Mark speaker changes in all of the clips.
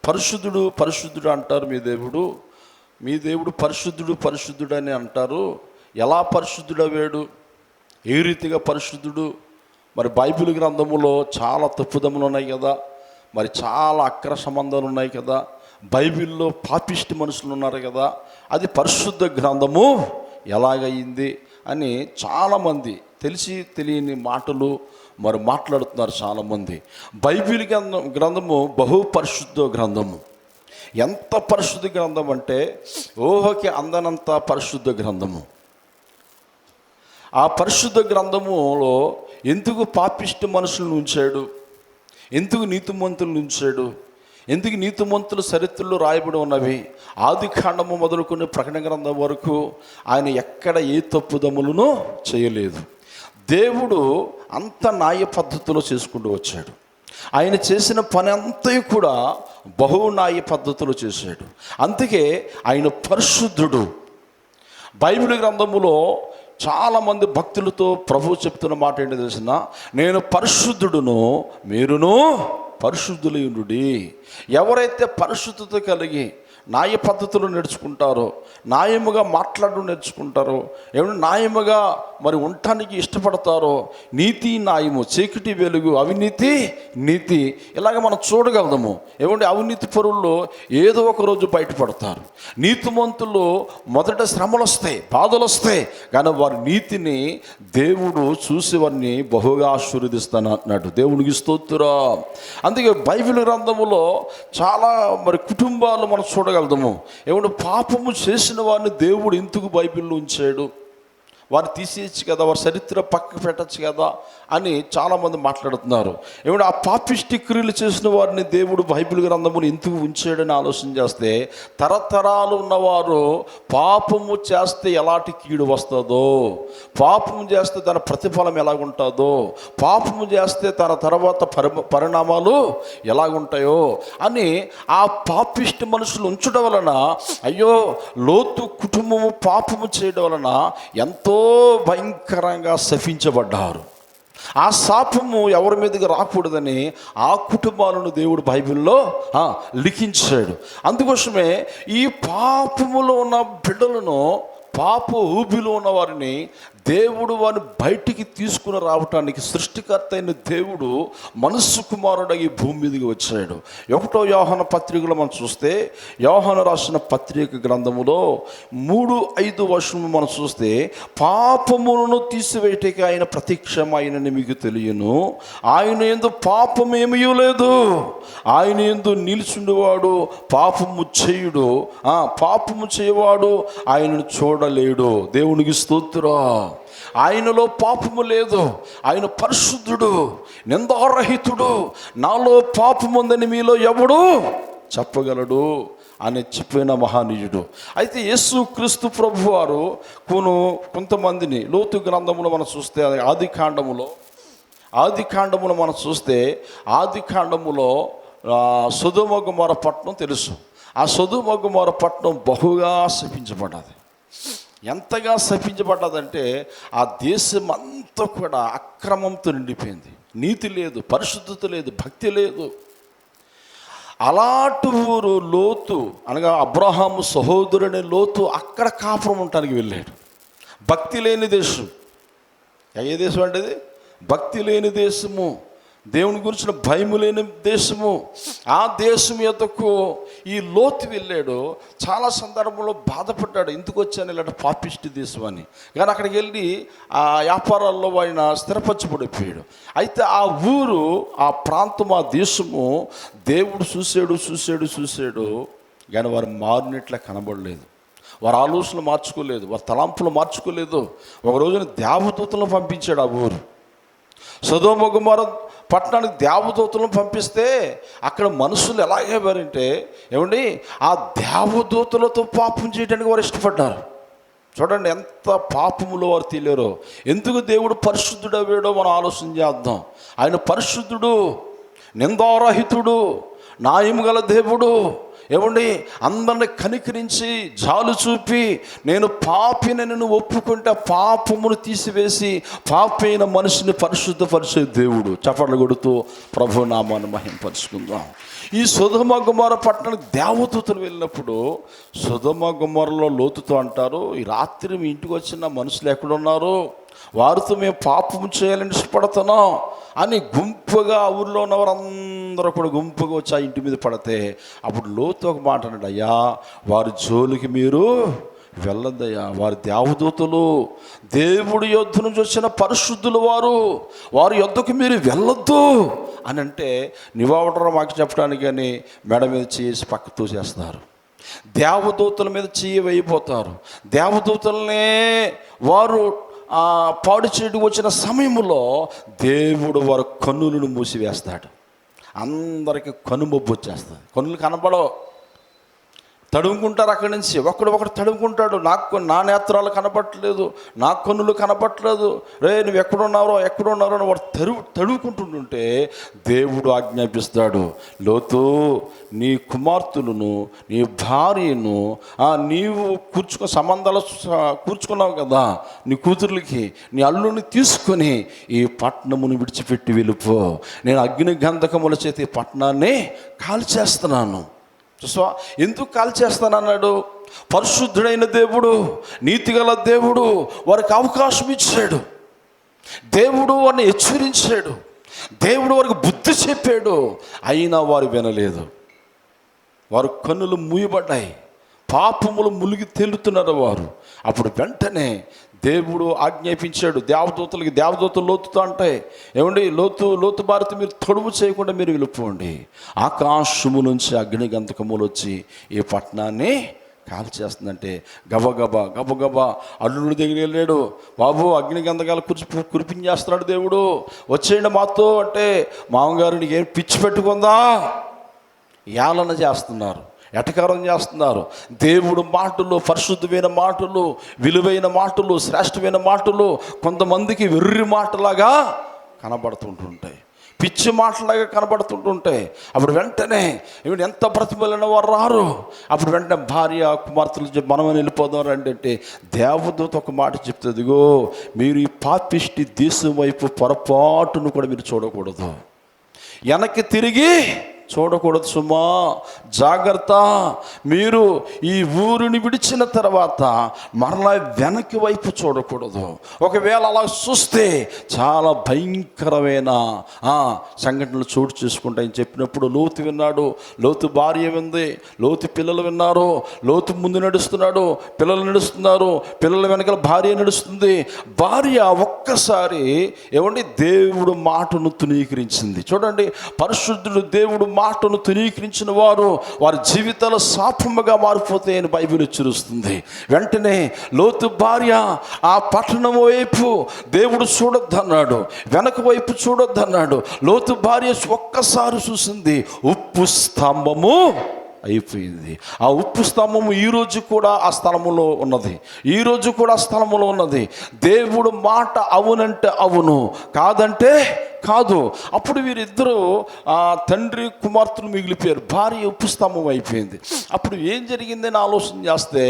Speaker 1: పరిశుద్ధుడు పరిశుద్ధుడు అంటారు. మీ దేవుడు పరిశుద్ధుడు పరిశుద్ధుడు అని అంటారు. ఎలా పరిశుద్ధుడయ్యాడు? ఏ రీతిగా పరిశుద్ధుడు? మరి బైబిల్ గ్రంథములో చాలా తప్పుదములు ఉన్నాయి కదా, మరి చాలా అక్ర సంబంధాలు ఉన్నాయి కదా, బైబిల్లో పాపిష్టి మనుషులు ఉన్నారు కదా, అది పరిశుద్ధ గ్రంథము ఎలాగయింది అని చాలామంది తెలిసి తెలియని మాటలు మరి మాట్లాడుతున్నారు చాలామంది. బైబిల్ గ్రంథము బహు పరిశుద్ధ గ్రంథము. ఎంత పరిశుద్ధ గ్రంథం అంటే ఊహకి అందనంత పరిశుద్ధ గ్రంథము. ఆ పరిశుద్ధ గ్రంథములో ఎందుకు పాపిష్టి మనుషులను ఉంచాడు, ఎందుకు నీతిమంతులను ఉంచాడు, ఎందుకు నీతిమంతుల చరిత్రలో రాయబడి ఉన్నవి, ఆది కాండము మొదలుకొని ప్రకటన గ్రంథం వరకు ఆయన ఎక్కడ ఏ తప్పుదములను చేయలేదు. దేవుడు అంత న్యాయ పద్ధతిలో చేసుకుంటూ వచ్చాడు. ఆయన చేసిన పని అంతయు కూడా బహు న్యాయ పద్ధతిలో చేశాడు. అందుకే ఆయన పరిశుద్ధుడు. బైబిల్ గ్రంథములో చాలామంది భక్తులతో ప్రభువు చెప్తున్న మాట ఏంటో తెలిసిన, నేను పరిశుద్ధుడును మీరును పరిశుద్ధులయుండుడి. ఎవరైతే పరిశుద్ధత కలిగి న్యాయ పద్ధతులు నేర్చుకుంటారో, న్యాయముగా మాట్లాడడం నేర్చుకుంటారో, ఏమైనా న్యాయముగా మరి ఉండటానికి ఇష్టపడతారో, నీతి న్యాయము, చీకటి వెలుగు, అవినీతి నీతి, ఇలాగ మనం చూడగలము. ఏమంటే అవినీతి పరుల్లో ఏదో ఒక రోజు బయటపడతారు. నీతిమంతులు మొదట శ్రమలు వస్తాయి, బాధలు వస్తాయి, కానీ వారి నీతిని దేవుడు చూసి వారిని బహుగా ఆశీర్వదిస్తాను అన్నాడు. దేవునికి స్తోత్రం. అందుకే బైబిల్ గ్రంథములో చాలా మరి కుటుంబాలు మనం చూడగలము. ఏమంటే పాపము చేసిన వారిని దేవుడు ఎందుకు బైబిల్లో ఉంచాడు, వారు తీసేయచ్చు కదా, వారి చరిత్ర పక్కకు పెట్టచ్చు కదా అని చాలామంది మాట్లాడుతున్నారు. ఏమంటే ఆ పాపిష్టి క్రియలు చేసిన వారిని దేవుడు బైబిల్ గ్రంథములు ఎందుకు ఉంచాడని ఆలోచన చేస్తే, తరతరాలు ఉన్నవారు పాపము చేస్తే ఎలాంటి కీడు వస్తుందో, పాపము చేస్తే తన ప్రతిఫలం ఎలాగుంటుందో, పాపము చేస్తే తన తర్వాత పరిణామాలు ఎలాగుంటాయో అని ఆ పాపిష్టి మనుషులు ఉంచడం వలన, అయ్యో లోతు కుటుంబము పాపము చేయడం వలన ఎంతో భయంకరంగా శపించబడ్డారు. ఆ శాపము ఎవరి మీదకి రాకూడదని ఆ కుటుంబాలను దేవుడు బైబిల్లో లిఖించాడు. అందుకోసమే ఈ పాపములో ఉన్న బిడ్డలను, పాప ఊబిలో ఉన్న వారిని దేవుడు వారిని బయటికి తీసుకుని రావటానికి సృష్టికర్త అయిన దేవుడు మనుష్య కుమారుడు ఈ భూమి మీదకి వచ్చాడు. 1 యోహాను పత్రికలో మనం చూస్తే, యోహాను రాసిన పత్రిక గ్రంథములో 3:5 వచనము మనం చూస్తే, పాపములను తీసివేయటకి ఆయన ప్రత్యక్షమైనని మీకు తెలియను, ఆయన యందు పాపమేమీ లేదు, ఆయన యందు నిలిచుండేవాడు పాపము చేయుడు, పాపము చేయవాడు ఆయనను చూడలేడు. దేవునికి స్తోత్రం. ఆయనలో పాపము లేదు, ఆయన పరిశుద్ధుడు, నిందారహితుడు. నాలో పాపము ఉందని మీలో ఎవడు చెప్పగలడు అని చెప్పిన మహానీయుడు. అయితే యేసు క్రీస్తు ప్రభు వారు కొంతమందిని లోతు గ్రంథములో మనం చూస్తే, ఆది కాండములో మనం చూస్తే, ఆది కాండములో సొదొమ గొమొర్రా పట్టణం తెలుసు. ఆ సొదొమ గొమొర్రా పట్టణం బహుగా శపించబడ్డది. ఎంతగా శపించబడ్డదంటే ఆ దేశం అంతా కూడా అక్రమంతో నిండిపోయింది. నీతి లేదు, పరిశుద్ధత లేదు, భక్తి లేదు. అలాంటి ఊరు లోతు, అనగా అబ్రహాము సహోదరుని లోతు అక్కడ కాపురం ఉండటానికి వెళ్ళాడు. భక్తి లేని దేశం. ఏ దేశం అంటే అది? భక్తి లేని దేశము, దేవుని గురించిన భయము లేని దేశము. ఆ దేశం యొద్దకు ఈ లోతు వెళ్ళాడు. చాలా సందర్భంలో బాధపడ్డాడు, ఎందుకు వచ్చాను ఇలాంటి పాపిష్టి దేశం అని. కానీ అక్కడికి వెళ్ళి ఆ వ్యాపారాల్లో ఆయన స్థిరపరచబడిపోయాడు. అయితే ఆ ఊరు, ఆ ప్రాంతం, ఆ దేశము దేవుడు చూశాడు కానీ వారు మారినట్లే కనబడలేదు. వారు ఆలోచనలు మార్చుకోలేదు, వారి తలంపులు మార్చుకోలేదు. ఒక రోజున దేవదూతలను పంపించాడు ఆ ఊరు. సొదొమ గొమొర్రా పట్టణానికి దేవదూతలను పంపిస్తే అక్కడ మనుషులు ఎలాగేవారంటే, ఏమండి, ఆ దేవదూతలతో పాపం చేయడానికి వారు ఇష్టపడ్డారు. చూడండి ఎంత పాపములో వారు తెలియరో. ఎందుకు దేవుడు పరిశుద్ధుడయ్యాడో మనం ఆలోచన చేద్దాం. ఆయన పరిశుద్ధుడు, నిందారహితుడు, న్యాయం గల దేవుడు, ఏమండి అందరిని కనికరించి జాలు చూపి నేను పాపిని నువ్వు ఒప్పుకుంటే పాపమును తీసివేసి పాపైన మనిషిని పరిశుద్ధపరిచే దేవుడు. చప్పట్లు కొడుతూ ప్రభు నామాన్ని మహింపరుచుకుందాం. ఈ సొదొమ గొమొర్రా పట్టణానికి దేవదూతలు వెళ్ళినప్పుడు సొదొమ గొమొర్రాలో లోతుతో అంటారు, ఈ రాత్రి మీ ఇంటికి వచ్చిన మనుషులు ఎక్కడున్నారు, వారితో మేము పాపం చేయాలని ఇష్టపడుతున్నాం అని గుంపుగా ఊరిలో ఉన్నవారందరూ కూడా గుంపుగా వచ్చి ఆ ఇంటి మీద పడితే అప్పుడు లోతు ఒక మాట అన్నాడు, అయ్యా వారి జోలికి మీరు వెళ్ళొద్దయ్యా, వారి దేవదూతలు, దేవుడి యొద్ద నుంచి వచ్చిన పరిశుద్ధులు, వారి యొద్దకు మీరు వెళ్ళొద్దు అని అంటే నివావడరా మాకు చెప్పడానికి కానీ మెడ మీద చేసి పక్క తోసేస్తున్నారు. దేవదూతల మీద చెయ్యి వేయిపోతారు. దేవదూతలనే వారు పాడు చేయడానికి వచ్చిన సమయంలో దేవుడు వారి కన్నులను మూసివేస్తాడు. అందరికీ కనుమొబ్బు వచ్చేస్తుంది, కన్నులు కనపడవు, తడుముకుంటారు. అక్కడి నుంచి ఒకడు తడుముకుంటాడు, నా నేత్రాలు కనపట్టలేదు, నా కన్నులు కనపట్టలేదు, రే నువ్వు ఎక్కడున్నారో అని వాడు తడుముకుంటుంటే దేవుడు ఆజ్ఞాపిస్తాడు, లోతు నీ కుమార్తెలను నీ భార్యను నీవు సంబంధాలు కూర్చుకున్నావు కదా, నీ కూతుర్లకి నీ అల్లుని తీసుకొని ఈ పట్టణమును విడిచిపెట్టి వెళ్ళిపో, నేను అగ్ని గంధకముల చేతి ఈ పట్టణాన్ని కాల్చేస్తున్నాను. చూసా ఎందుకు కాల్చేస్తానన్నాడు? పరిశుద్ధుడైన దేవుడు, నీతిగల దేవుడు వారికి అవకాశం ఇచ్చాడు, దేవుడు వారిని హెచ్చరించాడు, దేవుడు వారికి బుద్ధి చెప్పాడు. అయినా వారు వినలేదు. వారు కన్నులు మూయబడ్డాయి, పాపములు మునిగి తేలుతున్నారు వారు. అప్పుడు వెంటనే దేవుడు ఆజ్ఞాపించాడు దేవదూతలకి. దేవదూతలు లోతుతో అంటే, ఏమండి లోతు భారతి మీరు తొడుము చేయకుండా మీరు వెళ్ళిపోండి, ఆకాశము నుంచి అగ్ని గంధకములు వచ్చి ఈ పట్టణాన్ని కాల్చేస్తుందంటే గబగబా అల్లుడి దగ్గర వెళ్ళాడు. బాబు అగ్ని గంధకాలు కురిపించేస్తున్నాడు దేవుడు, వచ్చేయండి మాతో అంటే, మామగారు నీకు ఏం పిచ్చి పెట్టుకుందా, ఏలన చేస్తున్నారు, ఎటకారం చేస్తున్నారు. దేవుడు మాటలు, పరిశుద్ధమైన మాటలు, విలువైన మాటలు, శ్రేష్టమైన మాటలు కొంతమందికి వెర్రి మాటలాగా కనబడుతుంటుంటాయి, పిచ్చి మాటలాగా కనబడుతుంటుంటాయి. అప్పుడు వెంటనే ఎంత ప్రతిభలైన వారు రారు. అప్పుడు వెంటనే భార్య కుమార్తెలు చెప్పి మనం వెళ్ళిపోదాం అంటే దేవదూత ఒక మాట చెప్తుంది, ఇదిగో మీరు ఈ పాపిష్టి దేశం వైపు పొరపాటును కూడా మీరు చూడకూడదు, వెనక్కి తిరిగి చూడకూడదు సుమా, జాగ్రత్త. మీరు ఈ ఊరిని విడిచిన తర్వాత మరలా వెనక్కి వైపు చూడకూడదు. ఒకవేళ అలా చూస్తే చాలా భయంకరమైన సంఘటనలు చోటు చేసుకుంటాయని చెప్పినప్పుడు లోతు విన్నాడు, లోతు భార్య వింది, లోతు పిల్లలు విన్నారు. లోతు ముందు నడుస్తున్నాడు, పిల్లలు నడుస్తున్నారు, పిల్లల వెనకాల భార్య నడుస్తుంది. భార్య ఒక్కసారి ఏమండి దేవుడు మాటను తునీకరించింది. చూడండి, పరిశుద్ధుడు దేవుడు మాటను తునీకరించిన వారి జీవితాలు శాపముగా మారిపోతాయని బైబిల్ హెచ్చరిస్తుంది. వెంటనే లోతు భార్య ఆ పట్టణం వైపు దేవుడు చూడొద్దన్నాడు, వెనక వైపు చూడొద్దన్నాడు. లోతు భార్య ఒక్కసారి చూసింది, ఉప్పు స్తంభము అయిపోయింది. ఆ ఉప్పు స్తంభము ఈరోజు కూడా ఆ స్థలములో ఉన్నది. దేవుడు మాట అవునంటే అవును, కాదంటే కాదు. అప్పుడు వీరిద్దరూ తండ్రి కుమార్తెను మిగిలిపోయారు, భార్య ఉప్పు స్తంభం అయిపోయింది. అప్పుడు ఏం జరిగిందని ఆలోచన చేస్తే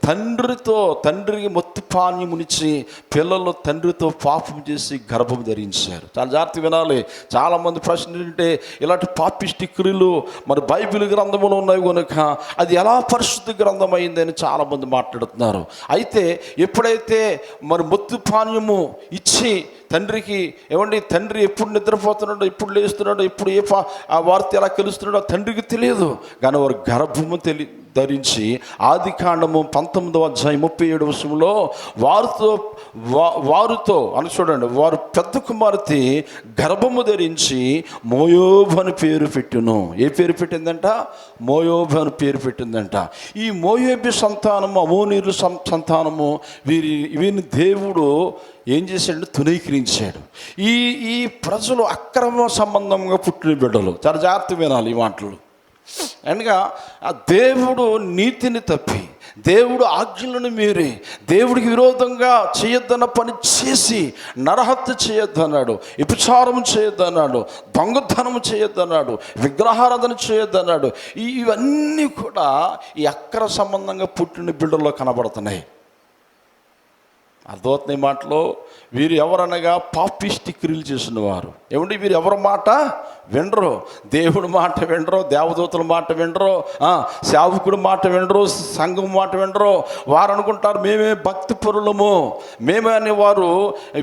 Speaker 1: తండ్రికి మొత్తం పానీయమునిచ్చి పిల్లలు తండ్రితో పాపం చేసి గర్భం ధరించారు. చాలా జాగ్రత్త వినాలి. చాలామంది ప్రశ్న ఏంటంటే, ఇలాంటి పాపిష్టి క్రియలు మరి బైబిల్ గ్రంథంలో ఉన్నాయి కనుక అది ఎలా పరిశుద్ధ గ్రంథం అయిందని చాలామంది మాట్లాడుతున్నారు. అయితే ఎప్పుడైతే మరి మొత్తు పానీయము ఇచ్చి తండ్రికి, ఏమండి తండ్రి ఎప్పుడు నిద్రపోతున్నాడో, ఎప్పుడు లేస్తున్నాడో, ఎప్పుడు ఆ వార్త ఎలా తెలుస్తున్నాడో తండ్రికి తెలియదు. కానీ వారు గర్భము ధరించి ఆదికాండము 19వ అధ్యాయం 37వ వచనంలో వారితో అని చూడండి, వారు పెద్ద కుమార్తె గర్భము ధరించి మోయోబు అని పేరు పెట్టును. ఏ పేరు పెట్టిందంట? మోయోబు అని పేరు పెట్టిందంట. ఈ మోయోబు సంతానము, అమోనీయుల సంతానము, వీరిని దేవుడు ఏం చేశాడు? తునీకరించాడు. ఈ ప్రజలు అక్రమ సంబంధంగా పుట్టిన బిడ్డలు. చాలా జాగ్రత్త వినాలి ఈ మాటలు. అనగా ఆ దేవుడు నీతిని తప్పి, దేవుడు ఆజ్ఞలను మీరి దేవుడికి విరోధంగా చేయొద్దన్న పని చేసి నరహత్య చేయొద్దన్నాడు, వ్యభిచారం చేయొద్దన్నాడు, దొంగతనం చేయొద్దన్నాడు, విగ్రహారాధన చేయొద్దన్నాడు. ఇవన్నీ కూడా ఈ అక్ర సంబంధంగా పుట్టిన బిడ్డల్లో కనబడుతున్నాయి. అర్థమవుతున్న మాటలో వీరు ఎవరనగా పాపిష్టి క్రియలు చేసిన వారు. ఏమండి, వీరు ఎవరి మాట వినరు, దేవుడి మాట వినరు, దేవదూతల మాట వినరు, సేవకుడి మాట వినరు, సంఘం మాట వినరు. వారు అనుకుంటారు మేమే భక్తి పరులము, మేమే అనేవారు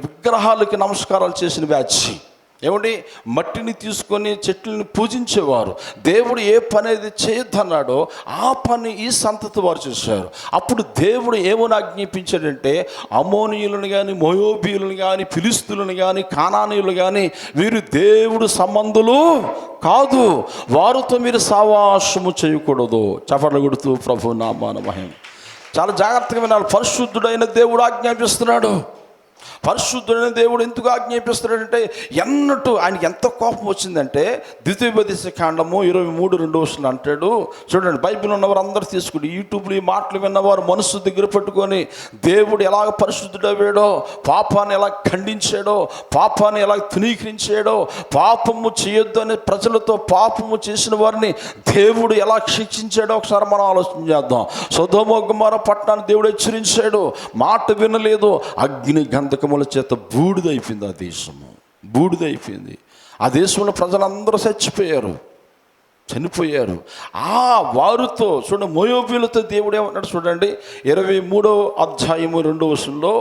Speaker 1: విగ్రహాలకి నమస్కారాలు చేసిన బ్యాచ్. ఏమండి, మట్టిని తీసుకొని చెట్లని పూజించేవారు. దేవుడు ఏ పని అయితే చేయొద్దన్నాడో ఆ పని ఈ సంతతి వారు చేశారు. అప్పుడు దేవుడు ఏమని ఆజ్ఞాపించాడంటే, అమోనీయులను కానీ, మోయోబీయులను కానీ, ఫిలిస్తీయులను కానీ, కానానీయులు కానీ వీరు దేవుడు సంబంధులు కాదు, వారితో మీరు సావాసము చేయకూడదు. చపట్లు కొడుతూ ప్రభు నామాన మహిమ. చాలా జాగ్రత్తగా వినాలి. పరిశుద్ధుడైన దేవుడు ఆజ్ఞాపిస్తున్నాడు. పరిశుద్ధుడైన దేవుడు ఎందుకు ఆజ్ఞాపిస్తున్నాడంటే, ఎన్నట్టు ఆయనకి ఎంత కోపం వచ్చిందంటే, ద్వితీయోపదేశ కాండము 23:2 అంటాడు. చూడండి, బైబిల్ ఉన్నవారు అందరూ తీసుకుని యూట్యూబ్లో ఈ మాటలు విన్నవారు మనసు దగ్గర పెట్టుకొని దేవుడు ఎలాగ పరిశుద్ధుడయ్యాడో, పాపాన్ని ఎలా ఖండించాడో, పాపాన్ని ఎలా తునీకరించాడో, పాపము చేయొద్దు అనే ప్రజలతో పాపము చేసిన వారిని దేవుడు ఎలా శిక్షించాడో ఒకసారి మనం ఆలోచన చేద్దాం. సొదొమ గొమొర్రా పట్టణాన్ని దేవుడు హెచ్చరించాడు, మాట వినలేదు, అగ్ని గంధకముల చేత బూడిదైపోయింది. ఆ దేశము బూడిదైపోయింది. ఆ దేశంలో ప్రజలందరూ చనిపోయారు. ఆ వారితో చూడండి, మోయోబీలతో దేవుడు ఏమన్నాడు చూడండి, 23:2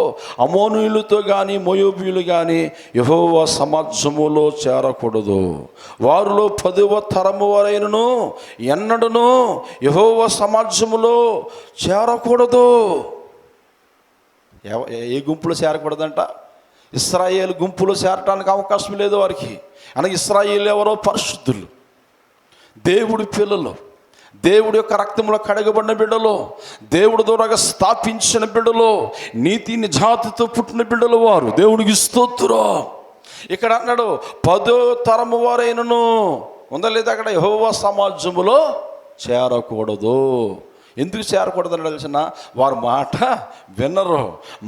Speaker 1: అమోనీయులతో కానీ మోయోబీలు కానీ యెహోవా సమాజములో చేరకూడదు, వారిలో 10వ తరము వారైనను ఎన్నడను యెహోవా సమాజములో చేరకూడదు. ఏ గుంపులో చేరకూడదంట? ఇశ్రాయేలు గుంపులో చేరటానికి అవకాశం లేదు వారికి. అనగా ఇశ్రాయేలు ఎవరో పరిశుద్ధులు, దేవుడి పిల్లలు, దేవుడి యొక్క రక్తంలో కడగబడిన బిడ్డలు, దేవుడి ద్వారా స్థాపించిన బిడ్డలు, నీతి నిజాతితో పుట్టిన బిడ్డలు వారు. దేవుడికి స్తోత్రం. ఇక్కడ అన్నాడు 10వ తరము వారైనను ఉందా లేదా అక్కడ, యెహోవా సమాజములో చేరకూడదు. ఎందుకు చేరకూడదు అని తెలిసిన, వారు మాట వినరు.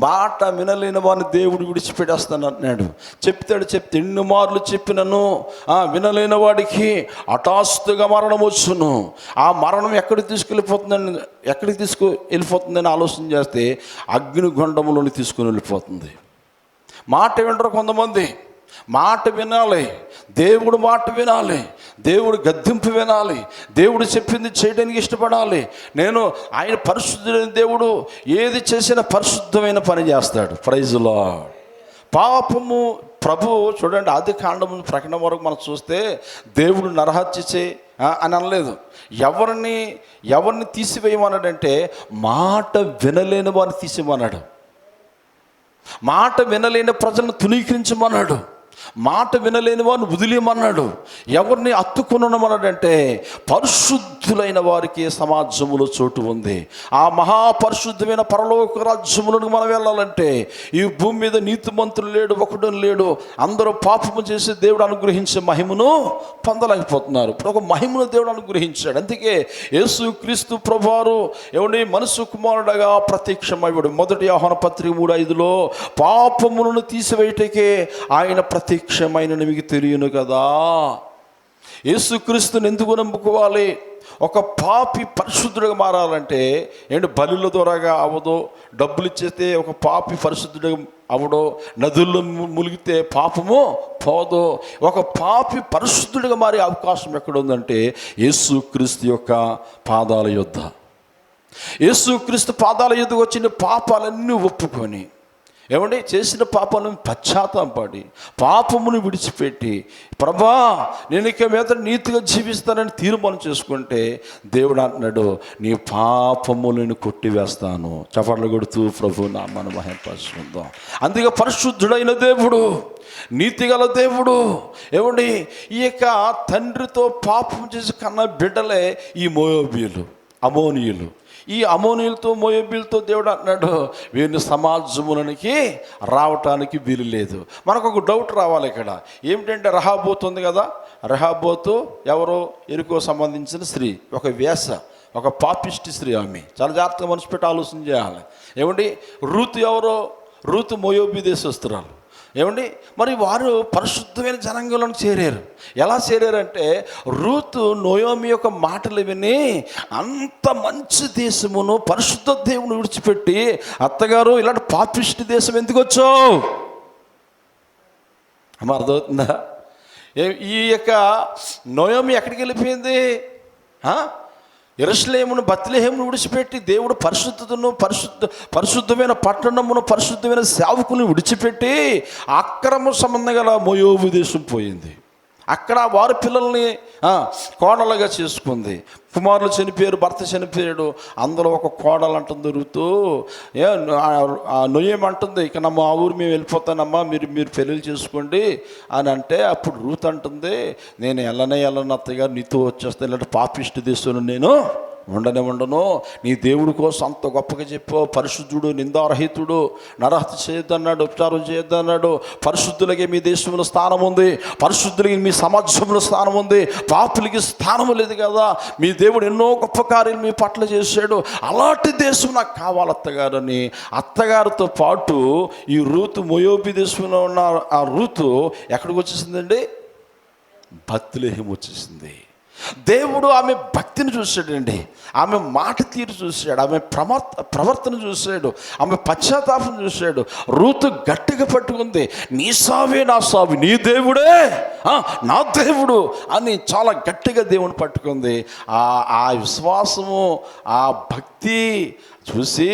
Speaker 1: మాట వినలేని వారిని దేవుడు విడిచిపెట్టేస్తాను అంటున్నాడు. చెప్తే ఎన్ని మార్లు చెప్పినను వినలేని వాడికి హఠాత్తుగా మరణం వచ్చును. ఆ మరణం ఎక్కడికి తీసుకెళ్ళిపోతుందని ఆలోచన చేస్తే అగ్నిగుండంలోని తీసుకుని వెళ్ళిపోతుంది. మాట వినరు కొంతమంది. మాట వినాలి, దేవుడు మాట వినాలి, దేవుడు గద్దింపు వినాలి, దేవుడు చెప్పింది చేయడానికి ఇష్టపడాలి. ఆయన పరిశుద్ధుడైన దేవుడు ఏది చేసినా పరిశుద్ధమైన పని చేస్తాడు. Praise Lord. పాపము ప్రభువు చూడండి, ఆది కాండము ప్రకటన వరకు మనం చూస్తే దేవుడు నరహత్య చేయి అని అనలేదు. ఎవరిని తీసివేయమన్నాడంటే, మాట వినలేని వారిని తీసిమన్నాడు. మాట వినలేని ప్రజలను తునీకరించమన్నాడు. మాట వినలేని వారిని వదిలేయమన్నాడు. ఎవరిని హత్తుకునమన్నాడంటే, పరిశుద్ధులైన వారికి సమాజములో చోటు ఉంది. ఆ మహాపరిశుద్ధమైన పరలోక రాజ్యములకు మనం వెళ్ళాలంటే ఈ భూమి మీద నీతిమంతులు లేడు, ఒకడు లేడు. అందరూ పాపము చేసి దేవుడు అనుగ్రహించే మహిమను పొందలేకపోతున్నారు. ఇప్పుడు ఒక మహిమను దేవుడు అనుగ్రహించాడు. అందుకే యేసుక్రీస్తు ప్రభువారు మనుష్య కుమారుడుగా ప్రత్యక్షమయ్యాడు. 1 యోహాను పత్రిక 3:5 పాపములను తీసివేయటకే ఆయన ప్రత్యక్షమైన మీకు తెలియను కదా. యేసుక్రీస్తుని ఎందుకు నమ్ముకోవాలి? ఒక పాపి పరిశుద్ధుడిగా మారాలంటే బలుల ద్వారాగా అవదో, డబ్బులు ఇచ్చేస్తే ఒక పాపి పరిశుద్ధుడిగా అవడో, నదుల్లో మునిగితే పాపము పోదో. ఒక పాపి పరిశుద్ధుడిగా మారే అవకాశం ఎక్కడ ఉందంటే యేసుక్రీస్తు యొక్క పాదాల యొద్ద. యేసుక్రీస్తు పాదాల యొద్దకు వచ్చిన పాపాలన్నీ ఒప్పుకొని చేసిన పాపాలను పశ్చాత్తాపడి పాపమును విడిచిపెట్టి, ప్రభా నేను ఇక మీద నీతిగా జీవిస్తానని తీర్మానం చేసుకుంటే దేవుడు అంటున్నాడు, నీ పాపములను కొట్టివేస్తాను. చపట్లు కొడుతూ ప్రభు నామమును మహిమపరుచుకుందాం. అందుకే పరిశుద్ధుడైన దేవుడు, నీతిగల దేవుడు. ఈ యొక్క తండ్రితో పాపం చేసి కన్న బిడ్డలే ఈ మోయాబీయులు, అమోనీయులు. ఈ అమోనీయులతో మోయాబీయులతో దేవుడు అంటున్నాడు, వీరిని సమాజమునికి రావటానికి వీలు లేదు. మనకు ఒక డౌట్ రావాలి ఇక్కడ. ఏమిటంటే రహాబోతు ఉంది కదా, రహాబోతు ఎవరో ఎరుకో సంబంధించిన స్త్రీ, ఒక వేశ్య, ఒక పాపిష్టి స్త్రీ ఆమె. చాలా జాగ్రత్తగా మనసు పెట్టి ఆలోచన చేయాలి. ఏమండి, రూతు ఎవరో? రూతు మోయాబు దేశస్తురాలు. ఏమండి, మరి వారు పరిశుద్ధమైన జనాంగంలో చేరారు. ఎలా చేరారంటే, రూతు నోయోమి యొక్క మాటలు విని అంత మంచి దేశమును పరిశుద్ధ దేవుని విడిచిపెట్టి, అత్తగారు ఇలాంటి పాపిష్టి దేశం ఎందుకు వచ్చావు అమ్మ, అర్థమవుతుందా? ఈ యొక్క నోయోమి ఎక్కడికి వెళ్ళిపోయింది? యెరూషలేమును బత్లెహేమును విడిచిపెట్టి దేవుడు పరిశుద్ధమైన పట్టణమును పరిశుద్ధమైన సేవకులను విడిచిపెట్టి అక్రమ సంబంధం గల మోయాబు దేశం పోయింది. అక్కడ వారి పిల్లల్ని కోడలుగా చేసుకుంది. కుమారులు చనిపోయారు, భర్త చనిపోయాడు. అందులో ఒక కోడలు అంటుంది రూతు, నొయ్యేమంటుంది, ఇక మా ఊరు మేము వెళ్ళిపోతానమ్మా, మీరు పెళ్ళిళ్ళు చేసుకోండి అని అంటే, అప్పుడు రూత్ అంటుంది, నేను వెళ్ళను అత్తయ్య, నీతో వచ్చేస్తాను, ఇలాంటి పాపిష్టి దేశంలో నేను ఉండను. నీ దేవుడి కోసం అంత గొప్పగా చెప్పావు. పరిశుద్ధుడు, నిందారహితుడు, నరహత్య చేయొద్దన్నాడు, ఉపచారం చేయొద్దన్నాడు. పరిశుద్ధులకి మీ దేశంలో స్థానం ఉంది, పరిశుద్ధులకి మీ సమాజంలో స్థానం ఉంది, పాపులకి స్థానం లేదు కదా. మీ దేవుడు ఎన్నో గొప్ప కార్యాలు మీ పట్ల చేశాడు. అలాంటి దేశం నాకు కావాలి అత్తగారు అని అత్తగారితో పాటు ఈ రూతు మోయాబు దేశంలో ఉన్న ఆ రూతు ఎక్కడికి వచ్చేసిందండి? బత్లెహేము వచ్చేసింది. దేవుడు ఆమె భక్తిని చూశాడండి, ఆమె మాట తీరు చూశాడు, ఆమె ప్రవర్తన చూశాడు, ఆమె పశ్చాత్తాపం చూశాడు. రూతు గట్టిగా పట్టుకుంది, నీ సావే నా సావి, నీ దేవుడే నా దేవుడు అని చాలా గట్టిగా దేవుని పట్టుకుంది. ఆ విశ్వాసము, ఆ భక్తి చూసి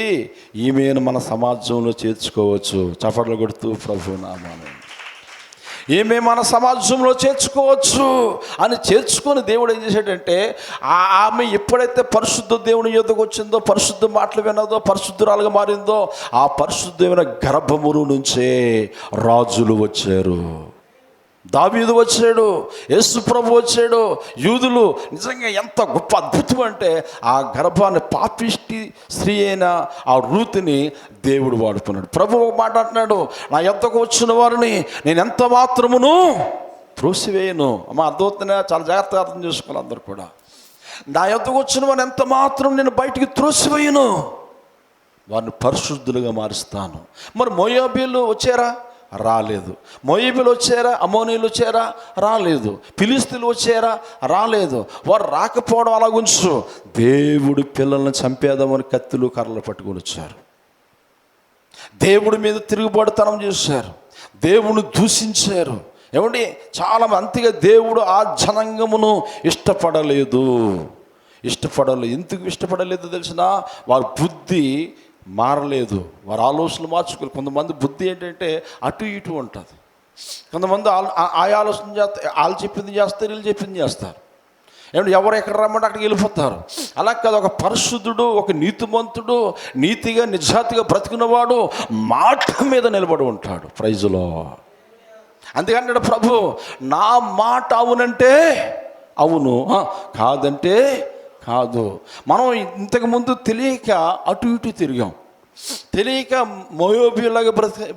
Speaker 1: ఈమెను మన సమాజంలో చేర్చుకోవచ్చు. చప్పట్లు కొడుతూ ప్రభు నామమున ఏమే మన సమాజంలో చేర్చుకోవచ్చు అని చేర్చుకొని దేవుడు ఏం చేశాడంటే, ఆమె ఎప్పుడైతే పరిశుద్ధ దేవుని యొద్దకు వచ్చిందో, పరిశుద్ధ మాటలు విన్నదో, పరిశుద్ధురాలుగా మారిందో, ఆ పరిశుద్ధమైన గర్భమును నుంచే రాజులు వచ్చారు. దావీదు వచ్చాడు, యేసు ప్రభు వచ్చాడు. యూదులు నిజంగా ఎంత గొప్ప అద్భుతం అంటే, ఆ గర్భాన్ని పాపిష్టి స్త్రీ అయిన ఆ రూతుని దేవుడు వాడుకున్నాడు. ప్రభు మాట అంటున్నాడు, నా యొద్దకు వచ్చిన వారిని నేను ఎంత మాత్రమును త్రోసివేయను. అమ్మ, అర్థమవుతున్నా? చాలా జాగ్రత్తగా అర్థం చేసుకోవాలి అందరు కూడా. నా యొద్దకు వచ్చిన వారిని ఎంత మాత్రం నేను బయటికి త్రోసివేయను, వారిని పరిశుద్ధులుగా మారుస్తాను. మరి మోయాబీలు వచ్చారా? రాలేదు. మోయాబీలు వచ్చారా? అమ్మోనీయులు వచ్చారా? రాలేదు. ఫిలిష్తీయులు వచ్చారా? రాలేదు. వారు రాకపోవడం అలాగుంచు, దేవుడి పిల్లల్ని చంపేద్దామని కత్తులు కర్రలు పట్టుకొని వచ్చారు. దేవుడి మీద తిరుగుబాటుతనం చేశారు, దేవుని దూషించారు. ఏమండి, చాలా అంతగా దేవుడు ఆ జనాంగమును ఇష్టపడలేదు. ఎందుకు ఇష్టపడలేదు తెలిసిన? వారి బుద్ధి మారలేదు, వారి ఆలోచనలు మార్చుకోలేదు. కొంతమంది బుద్ధి ఏంటంటే అటు ఇటు ఉంటుంది. కొంతమంది ఆ ఆలోచన చేస్తారు, వాళ్ళు చెప్పింది చేస్తారు, వీళ్ళు చెప్పింది చేస్తారు. ఏమంటే ఎవరు ఎక్కడ రమ్మంటే అక్కడికి వెళ్ళిపోతారు. అలా కాదు, ఒక పరిశుద్ధుడు, ఒక నీతిమంతుడు, నీతిగా నిజాతిగా బ్రతికినవాడు మాట మీద నిలబడి ఉంటాడు. ప్రైజులో అందుకంటే ప్రభు, నా మాట అవునంటే అవును, కాదంటే కాదు. మనం ఇంతకుముందు తెలియక అటు ఇటు తిరిగాం, తెలియక మోయాబీలాగా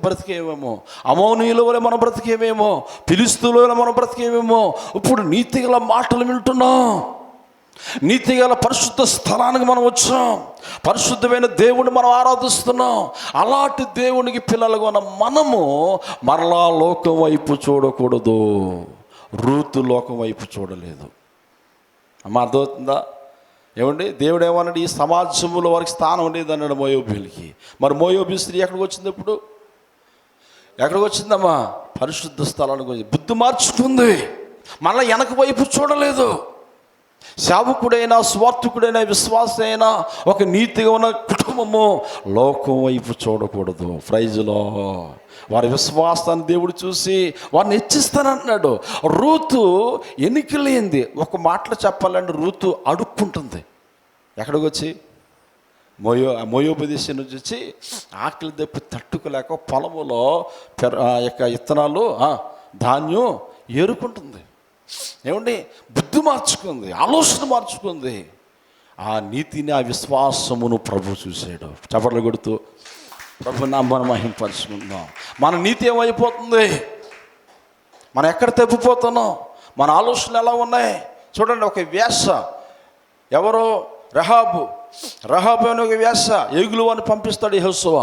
Speaker 1: బ్రతికేమేమో, అమోనీయుల వల్ల మనం బ్రతికేమేమో, ఫిలిష్తీయుల వల్ల మనం బ్రతికేమేమో. ఇప్పుడు నీతిగల మాటలు వింటున్నాం, నీతిగల పరిశుద్ధ స్థలానికి మనం వచ్చాం, పరిశుద్ధమైన దేవుడిని మనం ఆరాధిస్తున్నాం. అలాంటి దేవునికి పిల్లలుగా ఉన్న మనము మరలా లోకం వైపు చూడకూడదు. రూతు లోకం వైపు చూడలేదు. అమ్మ, అర్థమవుతుందా? ఏమండి, దేవుడు ఏమన్నాడు? ఈ సమాజంలో వారికి స్థానం లేదన్నాడు మోయాబీలకి. మరి మోయాబీ స్త్రీ ఎక్కడికి వచ్చింది? ఇప్పుడు ఎక్కడికి వచ్చిందమ్మా? పరిశుద్ధ స్థలానికి వచ్చింది. బుద్ధి మార్చుకుంది, మళ్ళీ వెనక వైపు చూడలేదు. సేవకుడైనా, స్వార్థకుడైనా, విశ్వాసైనా, ఒక నీతిగా ఉన్న కుటుంబము లోకం వైపు చూడకూడదు. ప్రైజ్లో వారి విశ్వాసాన్ని దేవుడు చూసి వారిని హెచ్చిస్తానంటున్నాడు. రూతు ఎన్నికలేంది. ఒక మాటలో చెప్పాలంటే రూతు అడుక్కుంటుంది. ఎక్కడికి వచ్చి? మోయాబు దేశం నుంచి వచ్చి ఆకలి దప్పి తట్టుకోలేక పొలములో యొక్క విత్తనాలు, ధాన్యం ఏరుకుంటుంది. ఏమండి, బుద్ధి మార్చుకుంది, ఆలోచన మార్చుకుంది. ఆ నీతిని, ఆ విశ్వాసమును ప్రభు చూశాడు. చప్పట్లు కొడుతూ ప్రభు నామమున మహింపరుచుకుందాం. మన నీతి ఏమైపోతుంది? మనం ఎక్కడ తప్పిపోతున్నాం? మన ఆలోచనలు ఎలా ఉన్నాయి? చూడండి, ఒక వేశ్య ఎవరో రహాబు అనే ఒక వేశ్య ఏగులు అని పంపిస్తాడు యెహోషువ.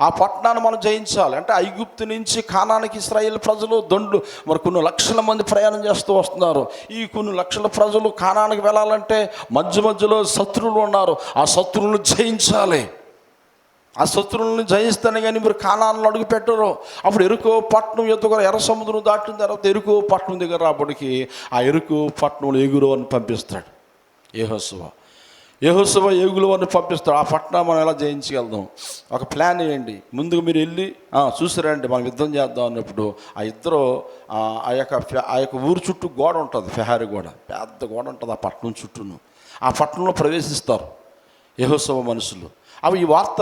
Speaker 1: ఆ పట్టణాన్ని మనం జయించాలి అంటే ఐగుప్తు నుంచి కానానికి ఇశ్రాయేల్ ప్రజలు మరి కొన్ని లక్షల మంది ప్రయాణం చేస్తూ వస్తున్నారు. ఈ కొన్ని లక్షల ప్రజలు కానానికి వెళ్ళాలంటే మధ్యలో శత్రువులు ఉన్నారు. ఆ శత్రువులను జయించాలి. ఆ శత్రువులను జయిస్తేనే కానీ మీరు కానాన్లో అడుగు పెట్టరు. అప్పుడు ఎరుకో పట్టణం ఎత్తుకొని ఎర్ర సముద్రం దాటిన తర్వాత ఎరుకో పట్టణం దగ్గర రాబడికి ఆ ఎరుకో పట్టణంలో ఏగులు అని పంపిస్తాడు యెహోషువ ఏగులు అని పంపిస్తాడు. ఆ పట్టణం మనం ఎలా జయించగలుగుతాం? ఒక ప్లాన్ వేయండి. ముందుకు మీరు వెళ్ళి చూసారండి మనం యుద్ధం చేద్దాం అన్నప్పుడు ఆ ఇద్దరు ఆ యొక్క ఊరు చుట్టూ గోడ ఉంటుంది, ఫెహారీ గోడ, పెద్ద గోడ ఉంటుంది ఆ పట్టణం చుట్టూను. ఆ పట్టణంలో ప్రవేశిస్తారు యెహోషువ మనుషులు. అవి ఈ వార్త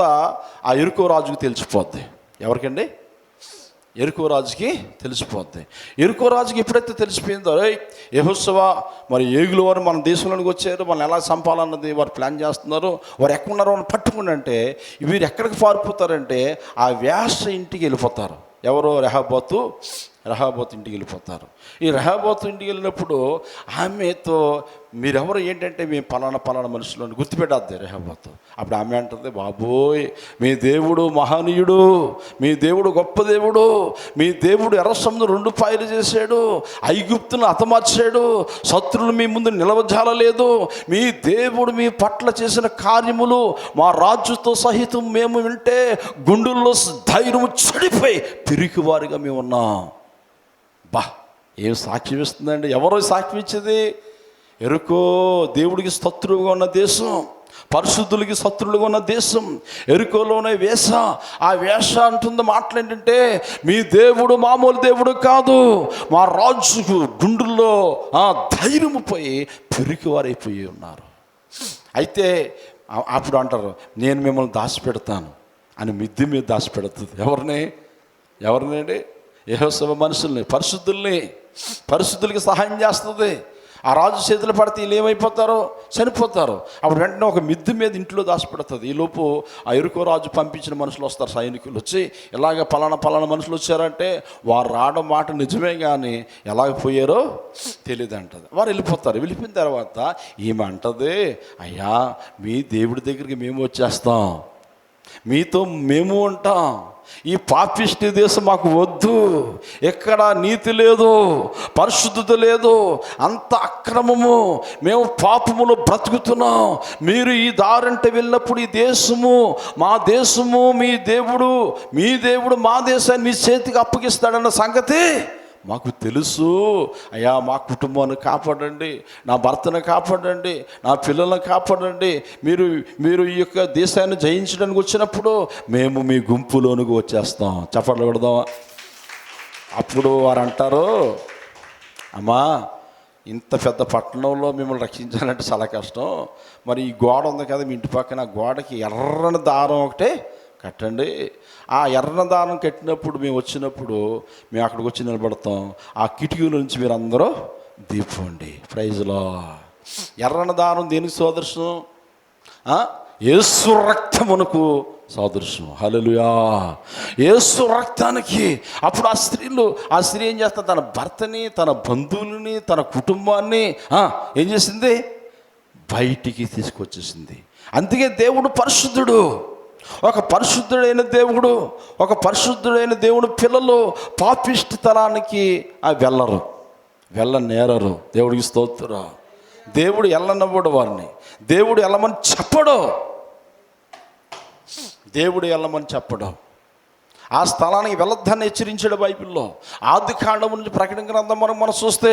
Speaker 1: ఆ ఎరుకో రాజుకి తెలిసిపోద్ది. ఎవరికండి? ఎరుకో రాజుకి తెలిసిపోద్ది. ఎరుకో రాజుకి ఎప్పుడైతే తెలిసిపోయిందో యెహోషువ మరి ఏగులు వారు మన దేశంలోనికి వచ్చారు, మనం ఎలా చంపాలన్నది వారు ప్లాన్ చేస్తున్నారు, వారు ఎక్కడున్నారో అని పట్టుకుని అంటే వీరు ఎక్కడికి పారిపోతారంటే ఆ వేశ్య ఇంటికి వెళ్ళిపోతారు. ఎవరో రెహోబోతు ఇంటికి వెళ్ళిపోతారు. ఈ రెహోబోతు ఇంటికి వెళ్ళినప్పుడు ఆమెతో మీరెవరు ఏంటంటే మేము పలానా మనుషులను గుర్తుపెట్టద్ది రెహోబోతు. అప్పుడు ఆమె అంటుంది, బాబోయ్ మీ దేవుడు మహనీయుడు, మీ దేవుడు గొప్ప దేవుడు, మీ దేవుడు ఎర్ర సముద్రం 2 పాయలు చేశాడు, ఐగుప్తును హతమార్చాడు, శత్రువులు మీ ముందు నిలవజాలలేదు, మీ దేవుడు మీ పట్ల చేసిన కార్యములు మా రాజుతో సహితం మేము వింటే గుండెల్లో ధైర్యం చెడిపోయి పిరికివారిగా మేము ఉన్నాం. ఏం సాక్ష్యం ఇస్తుందండి? ఎవరో సాక్ష్యం ఇచ్చేది? ఎరుకో దేవుడికి శత్రువుగా ఉన్న దేశం, పరిశుద్ధులకి శత్రువులుగా ఉన్న దేశం ఎరుకోలోనే వేష. ఆ వేష అంటుంది మాటలు ఏంటంటే మీ దేవుడు మామూలు దేవుడు కాదు, మా రాజుకు గుండెల్లో ధైర్యము పోయి పిరికివారైపోయి ఉన్నారు. అయితే అప్పుడు అంటారు నేను మిమ్మల్ని దాచిపెడతాను అని మిద్ది మీద దాచిపెడుతుంది. ఎవరినండి? యెహోషువ మనుషుల్ని, పరిశుద్ధులకి సహాయం చేస్తుంది. ఆ రాజు చేతులు పడితే వీళ్ళు ఏమైపోతారో చనిపోతారు. అప్పుడు వెంటనే ఒక మిద్ది మీద ఇంట్లో దాచిపెడుతుంది. ఈలోపు ఆ ఎరుకో రాజు పంపించిన మనుషులు వస్తారు, సైనికులు వచ్చి ఇలాగ పలానా మనుషులు వచ్చారంటే వారు రావడం మాట నిజమే కానీ ఎలాగ పోయారో తెలియదు అంటది. వారు వెళ్ళిపోతారు. వెళ్ళిపోయిన తర్వాత ఈమె అంటది, అయ్యా మీ దేవుడి దగ్గరికి మేము వచ్చేస్తాం, మీతో మేము ఉంటాం, ఈ పాపిష్టి దేశం మాకు వద్దు, ఎక్కడ నీతి లేదు, పరిశుద్ధత లేదు, అంత అక్రమము, మేము పాపములో బ్రతుకుతున్నాం, మీరు ఈ దారంటే వెళ్ళినప్పుడు ఈ దేశము మా దేశము, మీ దేవుడు మా దేశాన్ని మీ చేతికి అప్పగిస్తాడన్న సంగతి మాకు తెలుసు. అయ్యా మా కుటుంబాన్ని కాపాడండి, నా భర్తను కాపాడండి, నా పిల్లలను కాపాడండి, మీరు ఈ యొక్క దేశాన్ని జయించడానికి వచ్చినప్పుడు మేము మీ గుంపులోనికి వచ్చేస్తాం. చప్పట్లు కొడదామా? అప్పుడు వారు అంటారు, అమ్మా ఇంత పెద్ద పట్టణంలో మిమ్మల్ని రక్షించాలంటే చాలా కష్టం, మరి ఈ గోడ ఉంది కదా మీ ఇంటి పక్కన, ఆ గోడకి ఎర్రని దారం ఒకటే కట్టండి. ఆ ఎర్రన దారం కట్టినప్పుడు మేము వచ్చినప్పుడు మేము అక్కడికి వచ్చి నిలబడతాం, ఆ కిటికీల నుంచి మీరు అందరూ దీపండి. ప్రైజ్లో ఎర్రన దారం దేనికి సోదర్శనం? యేసు రక్తమునకు సోదర్శనం. హల్లెలూయా, యేసు రక్తానికి. అప్పుడు ఆ స్త్రీ ఏం చేస్తారు? తన భర్తని, తన బంధువులని, తన కుటుంబాన్ని ఏం చేసింది? బయటికి తీసుకొచ్చేసింది. అందుకే దేవుడు పరిశుద్ధుడు. ఒక పరిశుద్ధుడైన దేవుడు పిల్లలు పాపిష్టితనానికి వెళ్ళనేరరు. దేవుడికి స్తోత్రం. దేవుడు ఎల్లనవ్వడు వారిని, దేవుడు వెళ్ళమని చెప్పడు, ఆ స్థలానికి వెళ్ళొద్దని హెచ్చరించాడు బైబిల్లో. ఆది కాండం నుంచి ప్రకటన గ్రంథం మనం చూస్తే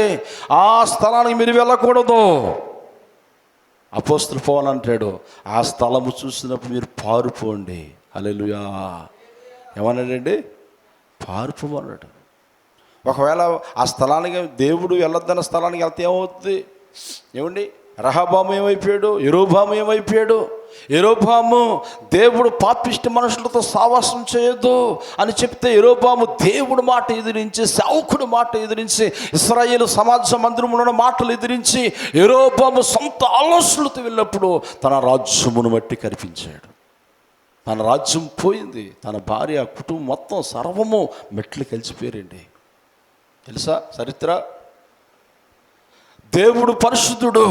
Speaker 1: ఆ స్థలానికి మీరు వెళ్ళకూడదు. అపోస్తలుడు పౌలు అంటాడు, ఆ స్థలము చూసినప్పుడు మీరు పారిపోండి. హల్లెలూయా. ఏమన్నాడండి? పారిపోమన్నాడు. ఒకవేళ ఆ స్థలానికి దేవుడు వెళ్ళొద్దన్న స్థలానికి వెళ్తే ఏమవుతుంది? ఏమండి, రెహబాము ఏమైపోయాడు? యెరోబాము దేవుడు పాపిష్టి మనుషులతో సావాసం చేయొద్దు అని చెప్తే యెరోబాము దేవుడు మాట ఎదిరించి, సేవకుడు మాట ఎదిరించి, ఇశ్రాయేలు సమాజ మందిరంలో మాటలు ఎదిరించి యెరోబాము సొంత ఆలోచనలతో వెళ్ళినప్పుడు తన రాజ్యమును బట్టి కనిపించాడు. తన రాజ్యం పోయింది, తన భార్య కుటుంబం మొత్తం సర్వము మెట్లు కలిసిపోయారండి. తెలుసా చరిత్ర? దేవుడు పరిశుద్ధుడు,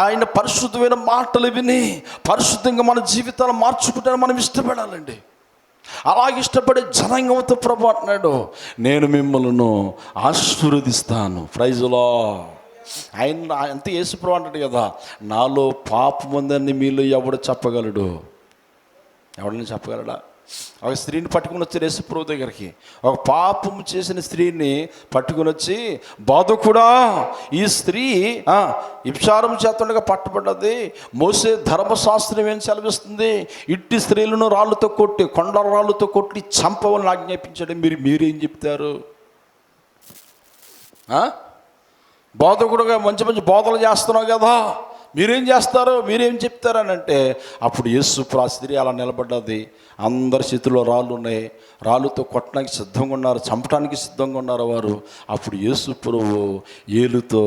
Speaker 1: ఆయన పరిశుద్ధమైన మాటలు విని పరిశుద్ధంగా మన జీవితాలు మార్చుకుంటే మనం ఇష్టపడాలండి. అలాగే ఇష్టపడే జనాంగంతో ప్రభు అంటున్నాడు, నేను మిమ్మల్ని ఆశీర్వదిస్తాను. ప్రైజులో ఆయన అంతే యేసు ప్రభు అంటాడు కదా, నాలో పాపం ఉందని మీలో ఎవడు చెప్పగలడు? ఎవడని చెప్పగలడా? ఒక స్త్రీని పట్టుకుని వచ్చారు యేసు ప్రభు దగ్గరికి. ఒక పాపం చేసిన స్త్రీని పట్టుకుని వచ్చి, బోధకుడా, ఈ స్త్రీ విచారం చేతుండగా పట్టబడ్డది, మోసే ధర్మశాస్త్రం ఏం సెలవిస్తుంది, ఇట్టి స్త్రీలను రాళ్ళతో కొట్టి, కొండ రాళ్ళతో కొట్టి చంపవలని ఆజ్ఞాపించాడు. మీరేం చెప్తారు? బోధకుడుగా మంచి మంచి బోధలు చేస్తున్నావు కదా, మీరేం చేస్తారు, మీరేం చెప్తారని అంటే, అప్పుడు యేసు ఆ స్త్రీ అలా నిలబడ్డది. అందరి చేతిలో రాళ్ళు ఉన్నాయి, రాళ్ళతో కొట్టడానికి సిద్ధంగా ఉన్నారు, చంపడానికి సిద్ధంగా ఉన్నారు వారు. అప్పుడు యేసు ప్రభువు ఏలుతో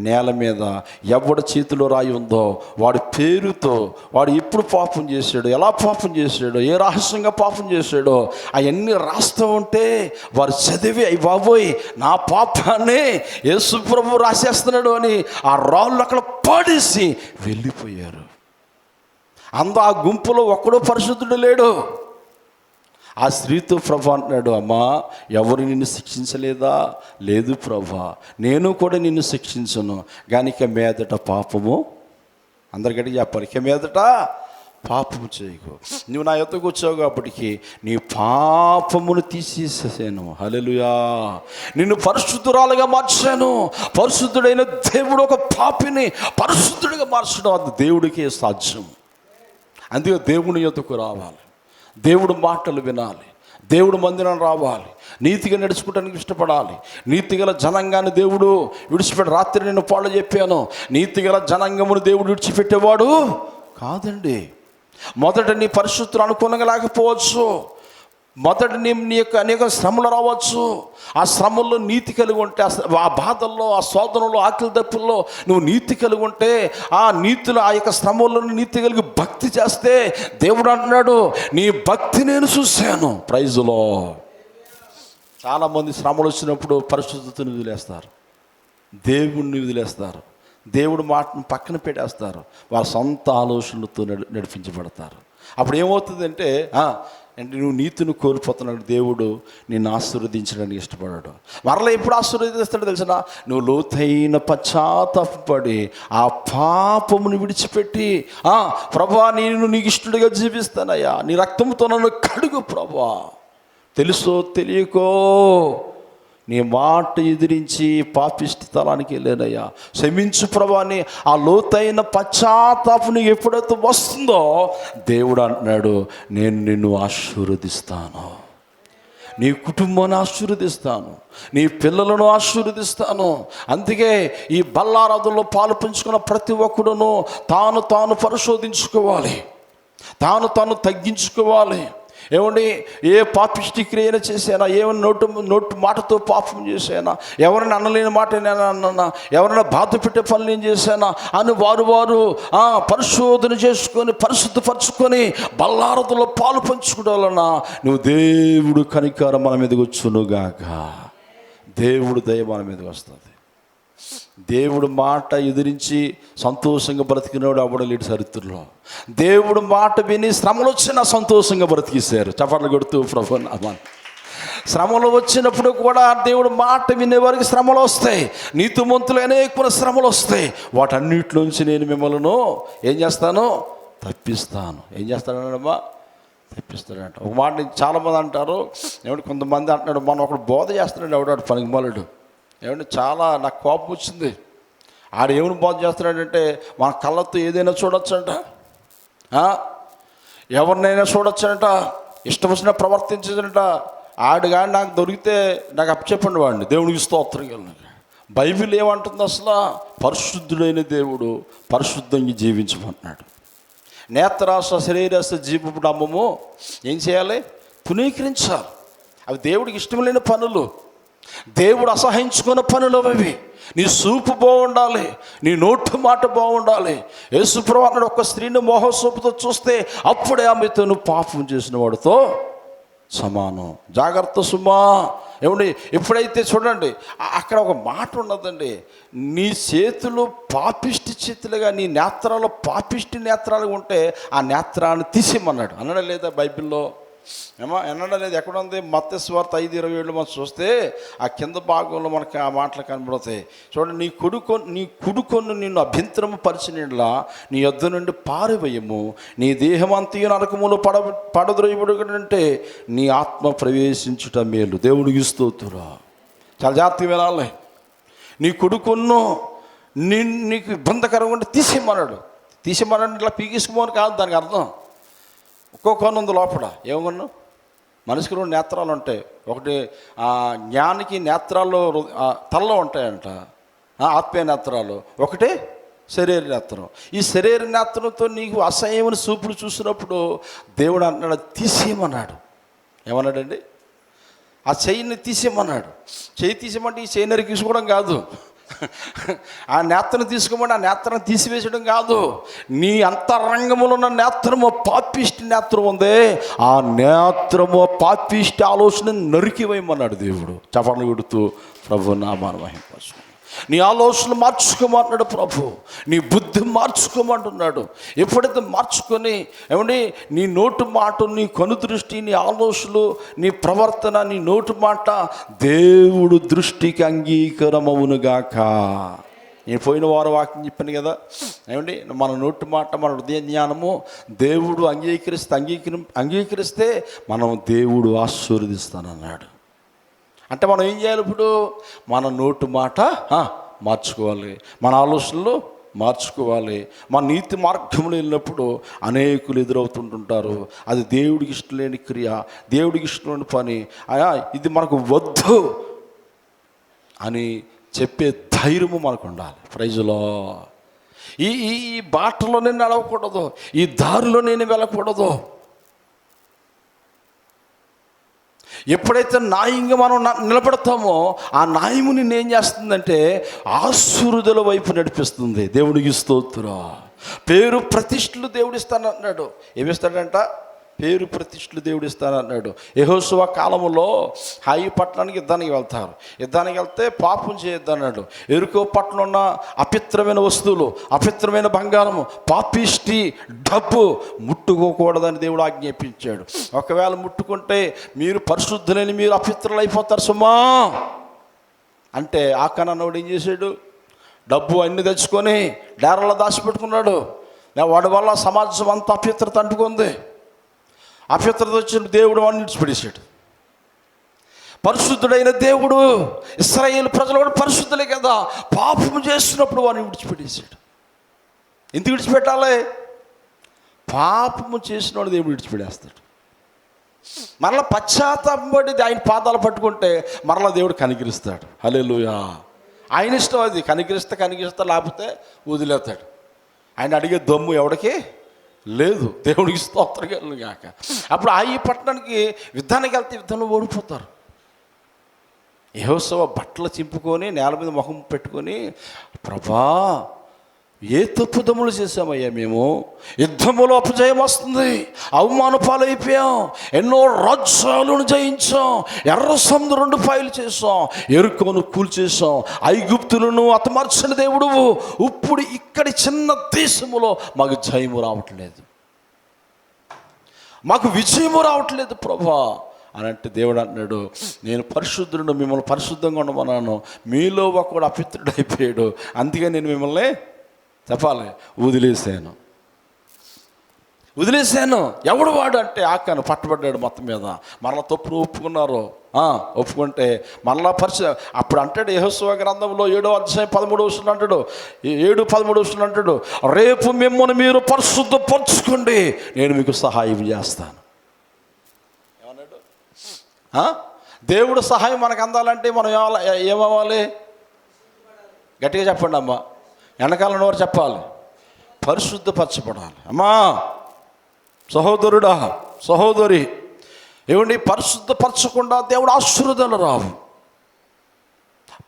Speaker 1: నేల మీద ఎవడి చేతిలో రాయి ఉందో వాడి పేరుతో, వాడు ఎప్పుడు పాపం చేశాడు, ఎలా పాపం చేశాడో, ఏ రహస్యంగా పాపం చేశాడో అవన్నీ రాస్తూ ఉంటే వారు చదివి, అయ్యి బాబోయ్ నా పాపాన్ని యేసు ప్రభువు రాసేస్తున్నాడు అని ఆ రాళ్ళు అక్కడ పడేసి వెళ్ళిపోయారు. ఆ గుంపులో ఒక్కడో పరిశుద్ధుడు లేడు. ఆ స్త్రీతో ప్రభు అంటున్నాడు, అమ్మా ఎవరు నిన్ను శిక్షించలేదా? లేదు ప్రభా, నేను కూడా నిన్ను శిక్షించను, కానీ ఇక మీదట పాపము, అందరికంటే చెప్పాలి, ఇక మీదట పాపము చేయకు. నువ్వు నా యొద్దకు వచ్చావు కాబట్టి నీ పాపమును తీసేసాను. హల్లెలూయా. నిన్ను పరిశుద్ధురాలుగా మార్చాను. పరిశుద్ధుడైన దేవుడు ఒక పాపిని పరిశుద్ధుడిగా మార్చడం అది దేవుడికే సాధ్యం. అందుకే దేవుని యొద్దకు రావాలి, దేవుడు మాటలు వినాలి, దేవుడు మందిరం రావాలి, నీతిగా నడుచుకోవడానికి ఇష్టపడాలి. నీతిగల జనాంగాన్ని దేవుడు విడిచిపెట్టి, రాత్రి నేను పాళ్ళు చెప్పాను, నీతిగల జనాంగమును దేవుడు విడిచిపెట్టేవాడు కాదండి. మొదట నీ పరిశుద్ధులు అనుకూలంగా లేకపోవచ్చు, మొదట నీ యొక్క అనేక శ్రమలు రావచ్చు. ఆ శ్రమల్లో నీతి కలిగి ఉంటే, ఆ బాధల్లో, ఆ శోధనలో, ఆకలి దప్పుల్లో నువ్వు నీతి కలిగి ఉంటే, ఆ నీతిలో, ఆ యొక్క శ్రమల్లో నీతి కలిగి భక్తి చేస్తే దేవుడు అంటున్నాడు, నీ భక్తి నేను చూశాను. ప్రైజులో చాలామంది శ్రమలు వచ్చినప్పుడు పరిశుద్ధతను వదిలేస్తారు, దేవుణ్ణి వదిలేస్తారు, దేవుడు మాటను పక్కన పెట్టేస్తారు, వాళ్ళ సొంత ఆలోచనలతో నడిపించబడతారు. అప్పుడు ఏమవుతుందంటే, అంటే నువ్వు నీతిని కోల్పోతున్నాడు, దేవుడు నిన్ను ఆశీర్వదించడానికి ఇష్టపడాడు. మరలా ఎప్పుడు ఆశీర్వదిస్తాడు తెలిసిన, నువ్వు లోతైన పశ్చాత్తాపడి ఆ పాపమును విడిచిపెట్టి, ప్రభా నేను నీకు ఇష్టడిగా జీవిస్తానయ్యా, నీ రక్తంతో నన్ను కడుగు ప్రభా, తెలుసో తెలియకో నీ మాట ఎదిరించి పాపిష్టి స్థలానికి వెళ్ళానయ్యా, క్షమించు ప్రభాని. ఆ లోతైన పశ్చాత్తాపం నీకు ఎప్పుడైతే వస్తుందో దేవుడు అంటున్నాడు, నేను నిన్ను ఆశీర్వదిస్తాను, నీ కుటుంబాన్ని ఆశీర్వదిస్తాను, నీ పిల్లలను ఆశీర్వదిస్తాను. అందుకే ఈ బల్లారాధనలో పాలు పంచుకున్న ప్రతి ఒక్కడును తాను పరిశోధించుకోవాలి, తాను తగ్గించుకోవాలి. ఏమండి, ఏ పాపిష్టి క్రియను చేశానా, ఏమైనా నోటు మాటతో పాపం చేశానా, ఎవరైనా అనలేని మాట అన్నా, ఎవరైనా బాధ పెట్టే పనులు నేను చేశానా అని వారు పరిశోధన చేసుకొని పరిశుద్ధపరచుకొని బల్లారతలో పాలు పంచుకోవాలన్నా నువ్వు దేవుడు కనికారం మన మీదకి వచ్చునుగాక, దేవుడు దయ మన మీదకి వస్తుంది. దేవుడు మాట ఎదిరించి సంతోషంగా బ్రతికినవాడు అవ్వడలేడు చరిత్రలో. దేవుడు మాట విని శ్రమలు వచ్చినా సంతోషంగా బ్రతికిస్తారు. చప్పట్లు కొడుతూ ప్రభు అమ్మ. శ్రమలు వచ్చినప్పుడు కూడా దేవుడు మాట వినేవారికి శ్రమలు వస్తాయి, నీతిమంతులు అనేక శ్రమలు వస్తాయి. వాటన్నిటిలోంచి నేను మిమ్మల్ని ఏం చేస్తాను, తప్పిస్తాను. ఏం చేస్తానమ్మా, తప్పిస్తాడంట. ఒక మాట చాలామంది అంటారు, ఏమంటే కొంతమంది అంటున్నాడు, మనం ఒకడు బోధ చేస్తున్నాడు ఎవడాడు పనికిమాలుడు. ఏమంటే చాలా నాకు కోపం వచ్చింది. ఆడు ఏమైనా బోధ చేస్తున్నాడంటే మన కళ్ళతో ఏదైనా చూడొచ్చంట, ఎవరినైనా చూడొచ్చంట, ఇష్టం వచ్చినా ప్రవర్తించదంట. ఆడు కానీ నాకు దొరికితే నాకు అప్పచెప్పండి వాడిని, దేవుడికి స్తోత్రం కలిగి. బైబిల్ ఏమంటుంది అసలు, పరిశుద్ధుడైన దేవుడు పరిశుద్ధంగా జీవించమంటున్నాడు. నేత్రాస శరీరస జీవపు డమ్మము ఏం చేయాలి, తునీకరించాలి. అవి దేవుడికి ఇష్టం లేని పనులు, దేవుడు అసహించుకున్న పనులు అవి. నీ చూపు బాగుండాలి, నీ నోటు మాట బాగుండాలి. యేసుప్రభువు అన్నాడు, ఒక స్త్రీని మోహసూపుతో చూస్తే అప్పుడే ఆమెతో నువ్వు పాపం చేసిన వాడితో సమానం. జాగ్రత్త సుమా, ఏమండి ఎప్పుడైతే చూడండి అక్కడ ఒక మాట ఉన్నదండి, నీ చేతులు పాపిష్టి చేతులుగా, నీ నేత్రాలు పాపిష్టి నేత్రాలుగా ఉంటే ఆ నేత్రాన్ని తీసేయమన్నాడు. అన్నాడా లేదా బైబిల్లో? ఎన్నడా లేదు. ఎక్కడ ఉంది? మత్తయి సువార్త 5:27 మనం చూస్తే ఆ కింద భాగంలో మనకి ఆ మాటలు కనబడతాయి. చూడండి, నీ కుడుకొన్ను నిన్ను అభ్యంతరము పరిచినలా నీ యొద్ద నుండి పారివేయము, నీ దేహం అంతయు నరకములో పడద్రోయబడుకుంటే నీ ఆత్మ ప్రవేశించుట మేలు. దేవుడికి స్తోత్రం. చాలా జాగ్రత్తగా వినాలి. నీ కుడుకొన్ను నీకు ఇబ్బందికరంగా ఉంటే తీసేయమన్నాడు. ఇట్లా పీకేసుకోమని కాదు దానికి అర్థం. ఒక్కో కొన్ను ఉంది లోపల. ఏమన్నా మనిషికి 2 నేత్రాలు ఉంటాయి. ఒకటి జ్ఞానికి నేత్రాల్లో తలలో ఉంటాయంట, ఆత్మీయ నేత్రాలు. ఒకటి శరీర నేత్రం. ఈ శరీర నేత్రంతో నీకు అసహ్యమైన చూపులు చూసినప్పుడు దేవుడు అన్నాడు తీసేయమన్నాడు. ఏమన్నాడండి? ఆ చెయ్యిని తీసేయమన్నాడు. చెయ్యి తీసేయమంటే ఈ చెయ్యి నరికేసుకోవడం కాదు, ఆ నేత్రం తీసుకోమని ఆ నేత్రం తీసివేసడం కాదు. నీ అంతరంగంలో ఉన్న నేత్రము పాపిష్టి నేత్రం ఉందే, ఆ నేత్రము పాపిష్టి ఆలోచన నరికివేయమన్నాడు దేవుడు. చపలు కొడుతూ ప్రభు నామాన్ని మహింపరచు. నీ ఆలోచనలు మార్చుకోమన్నాడు ప్రభు. నీ బుద్ధి మార్చుకోమంటున్నాడు. ఎప్పుడైతే మార్చుకొని ఏమండి నీ నోటు మాట, నీ కనుదృష్టి, నీ ఆలోచనలు, నీ ప్రవర్తన, నీ నోటు మాట దేవుడు దృష్టికి అంగీకారమవునుగాక. నేను పోయిన వారం వాక్యం చెప్పాను కదా, ఏమండి మన నోటు మాట, మన హృదయ జ్ఞానము దేవుడు అంగీకరిస్తే మనం దేవుడు ఆశీర్వదిస్తానన్నాడు. అంటే మనం ఏం చేయాలి? ఇప్పుడు మన నోటు మాట మార్చుకోవాలి, మన ఆలోచనలు మార్చుకోవాలి. మన నీతి మార్గంలో వెళ్ళినప్పుడు అనేకులు ఎదురవుతుంటుంటారు. అది దేవుడికి ఇష్టం లేని క్రియ, దేవుడికి ఇష్టం లేని పని. ఇది మనకు వద్దు అని చెప్పే ధైర్యము మనకు ఉండాలి. ప్రైజులో ఈ బాటలో నేను నడవకూడదు, ఈ దారిలో నేను వెళ్ళకూడదు. ఎప్పుడైతే న్యాయంగా మనం నిలబడతామో ఆ న్యాయము నిన్ను ఏం చేస్తుందంటే ఆశీర్వాదాల వైపు నడిపిస్తుంది. దేవుడికి స్తోత్రం. పేరు ప్రతిష్టలు దేవుడిస్తానన్నాడు. ఏమిస్తాడంట? పేరు ప్రతిష్టలు దేవుడిస్తానన్నాడు. యెహోషువ కాలంలో హాయి పట్టణానికి యుద్ధానికి వెళ్తారు. యుద్ధానికి వెళ్తే పాపం చేయొద్దన్నాడు. ఎరుకో పట్టణంలో ఉన్న అపవిత్రమైన వస్తువులు, అపవిత్రమైన బంగారము, పాపిష్టి డబ్బు ముట్టుకోకూడదని దేవుడు ఆజ్ఞాపించాడు. ఒకవేళ ముట్టుకుంటే మీరు పరిశుద్ధులని మీరు అపవిత్రులు అయిపోతారు సుమా అంటే ఆకానన్నవాడు ఏం చేశాడు? డబ్బు అన్ని తెచ్చుకొని డేరాలో దాచిపెట్టుకున్నాడు. వాడి వల్ల సమాజం అంతా అపవిత్రత అంటుకుంది. అపవిత్రత వచ్చిన దేవుడు వాడిని విడిచిపెట్టేశాడు. పరిశుద్ధుడైన దేవుడు, ఇశ్రాయేలు ప్రజలు కూడా పరిశుద్ధులే కదా, పాపము చేస్తున్నప్పుడు వాడిని విడిచిపెట్టేశాడు. ఎందుకు విడిచిపెట్టాలి? పాపము చేసినవాడు దేవుడు విడిచిపెట్టేస్తాడు. మరలా పశ్చాత్తాపడి ఆయన పాదాలు పట్టుకుంటే మరలా దేవుడు కనికరిస్తాడు. హల్లెలూయా. ఆయన ఇష్టం అది. కనికరిస్తే లేకపోతే వదిలేస్తాడు. ఆయన అడిగే దమ్ము ఎవడికి లేదు. దేవుడికి స్తోత్రం కాక. అప్పుడు ఈ పట్టణానికి యుద్ధానికి వెళ్తే యుద్ధంలో ఓడిపోతారు. యెహోషువ బట్టలు చింపుకొని నేల మీద ముఖం పెట్టుకొని, ప్రభా ఏ తప్పుదమ్ములు చేశామయ్యా, మేము యుద్ధములో అపజయం వస్తుంది, అవమాన పాలైపోయాం, ఎన్నో రాజ్యాలను జయించాం, ఎర్ర సముద్రం 2 పాయలు చేసాం, ఎరుకోను కూల్చేసాం, ఐగుప్తులను హతమార్చిన దేవుడు, ఇప్పుడు ఇక్కడి చిన్న దేశములో మాకు జయము రావట్లేదు, మాకు విజయము రావట్లేదు ప్రభా అని అంటే దేవుడు అన్నాడు, నేను పరిశుద్ధుడు, మిమ్మల్ని పరిశుద్ధంగా ఉండమన్నాను, మీలో ఒకడు అపవిత్రుడు అయిపోయాడు, అందుకే నేను మిమ్మల్ని చెప్పాలి వదిలేశాను. ఎవడు వాడు అంటే ఆకాను పట్టబడ్డాడు మొత్తం మీద. మరలా తప్పును ఒప్పుకున్నారు. ఒప్పుకుంటే మరలా అప్పుడు అంటాడు యెహోషువ గ్రంథంలో 7వ అధ్యాయం 13వ వచనం అంటాడు, 7:13 వచనం అంటాడు, రేపు మిమ్మల్ని మీరు పరిశుద్ధపరచుకోండి, నేను మీకు సహాయం చేస్తాను. ఏమన్నాడు? దేవుడు సహాయం మనకు అందాలంటే మనం ఏమవ్వాలి? గట్టిగా చెప్పండి అమ్మా. వెనకాలను వారు చెప్పాలి, పరిశుద్ధపరచబడాలి. అమ్మా సహోదరుడా, సహోదరి, ఏమండి పరిశుద్ధపరచకుండా దేవుడు ఆశీర్వాదాలు రావు.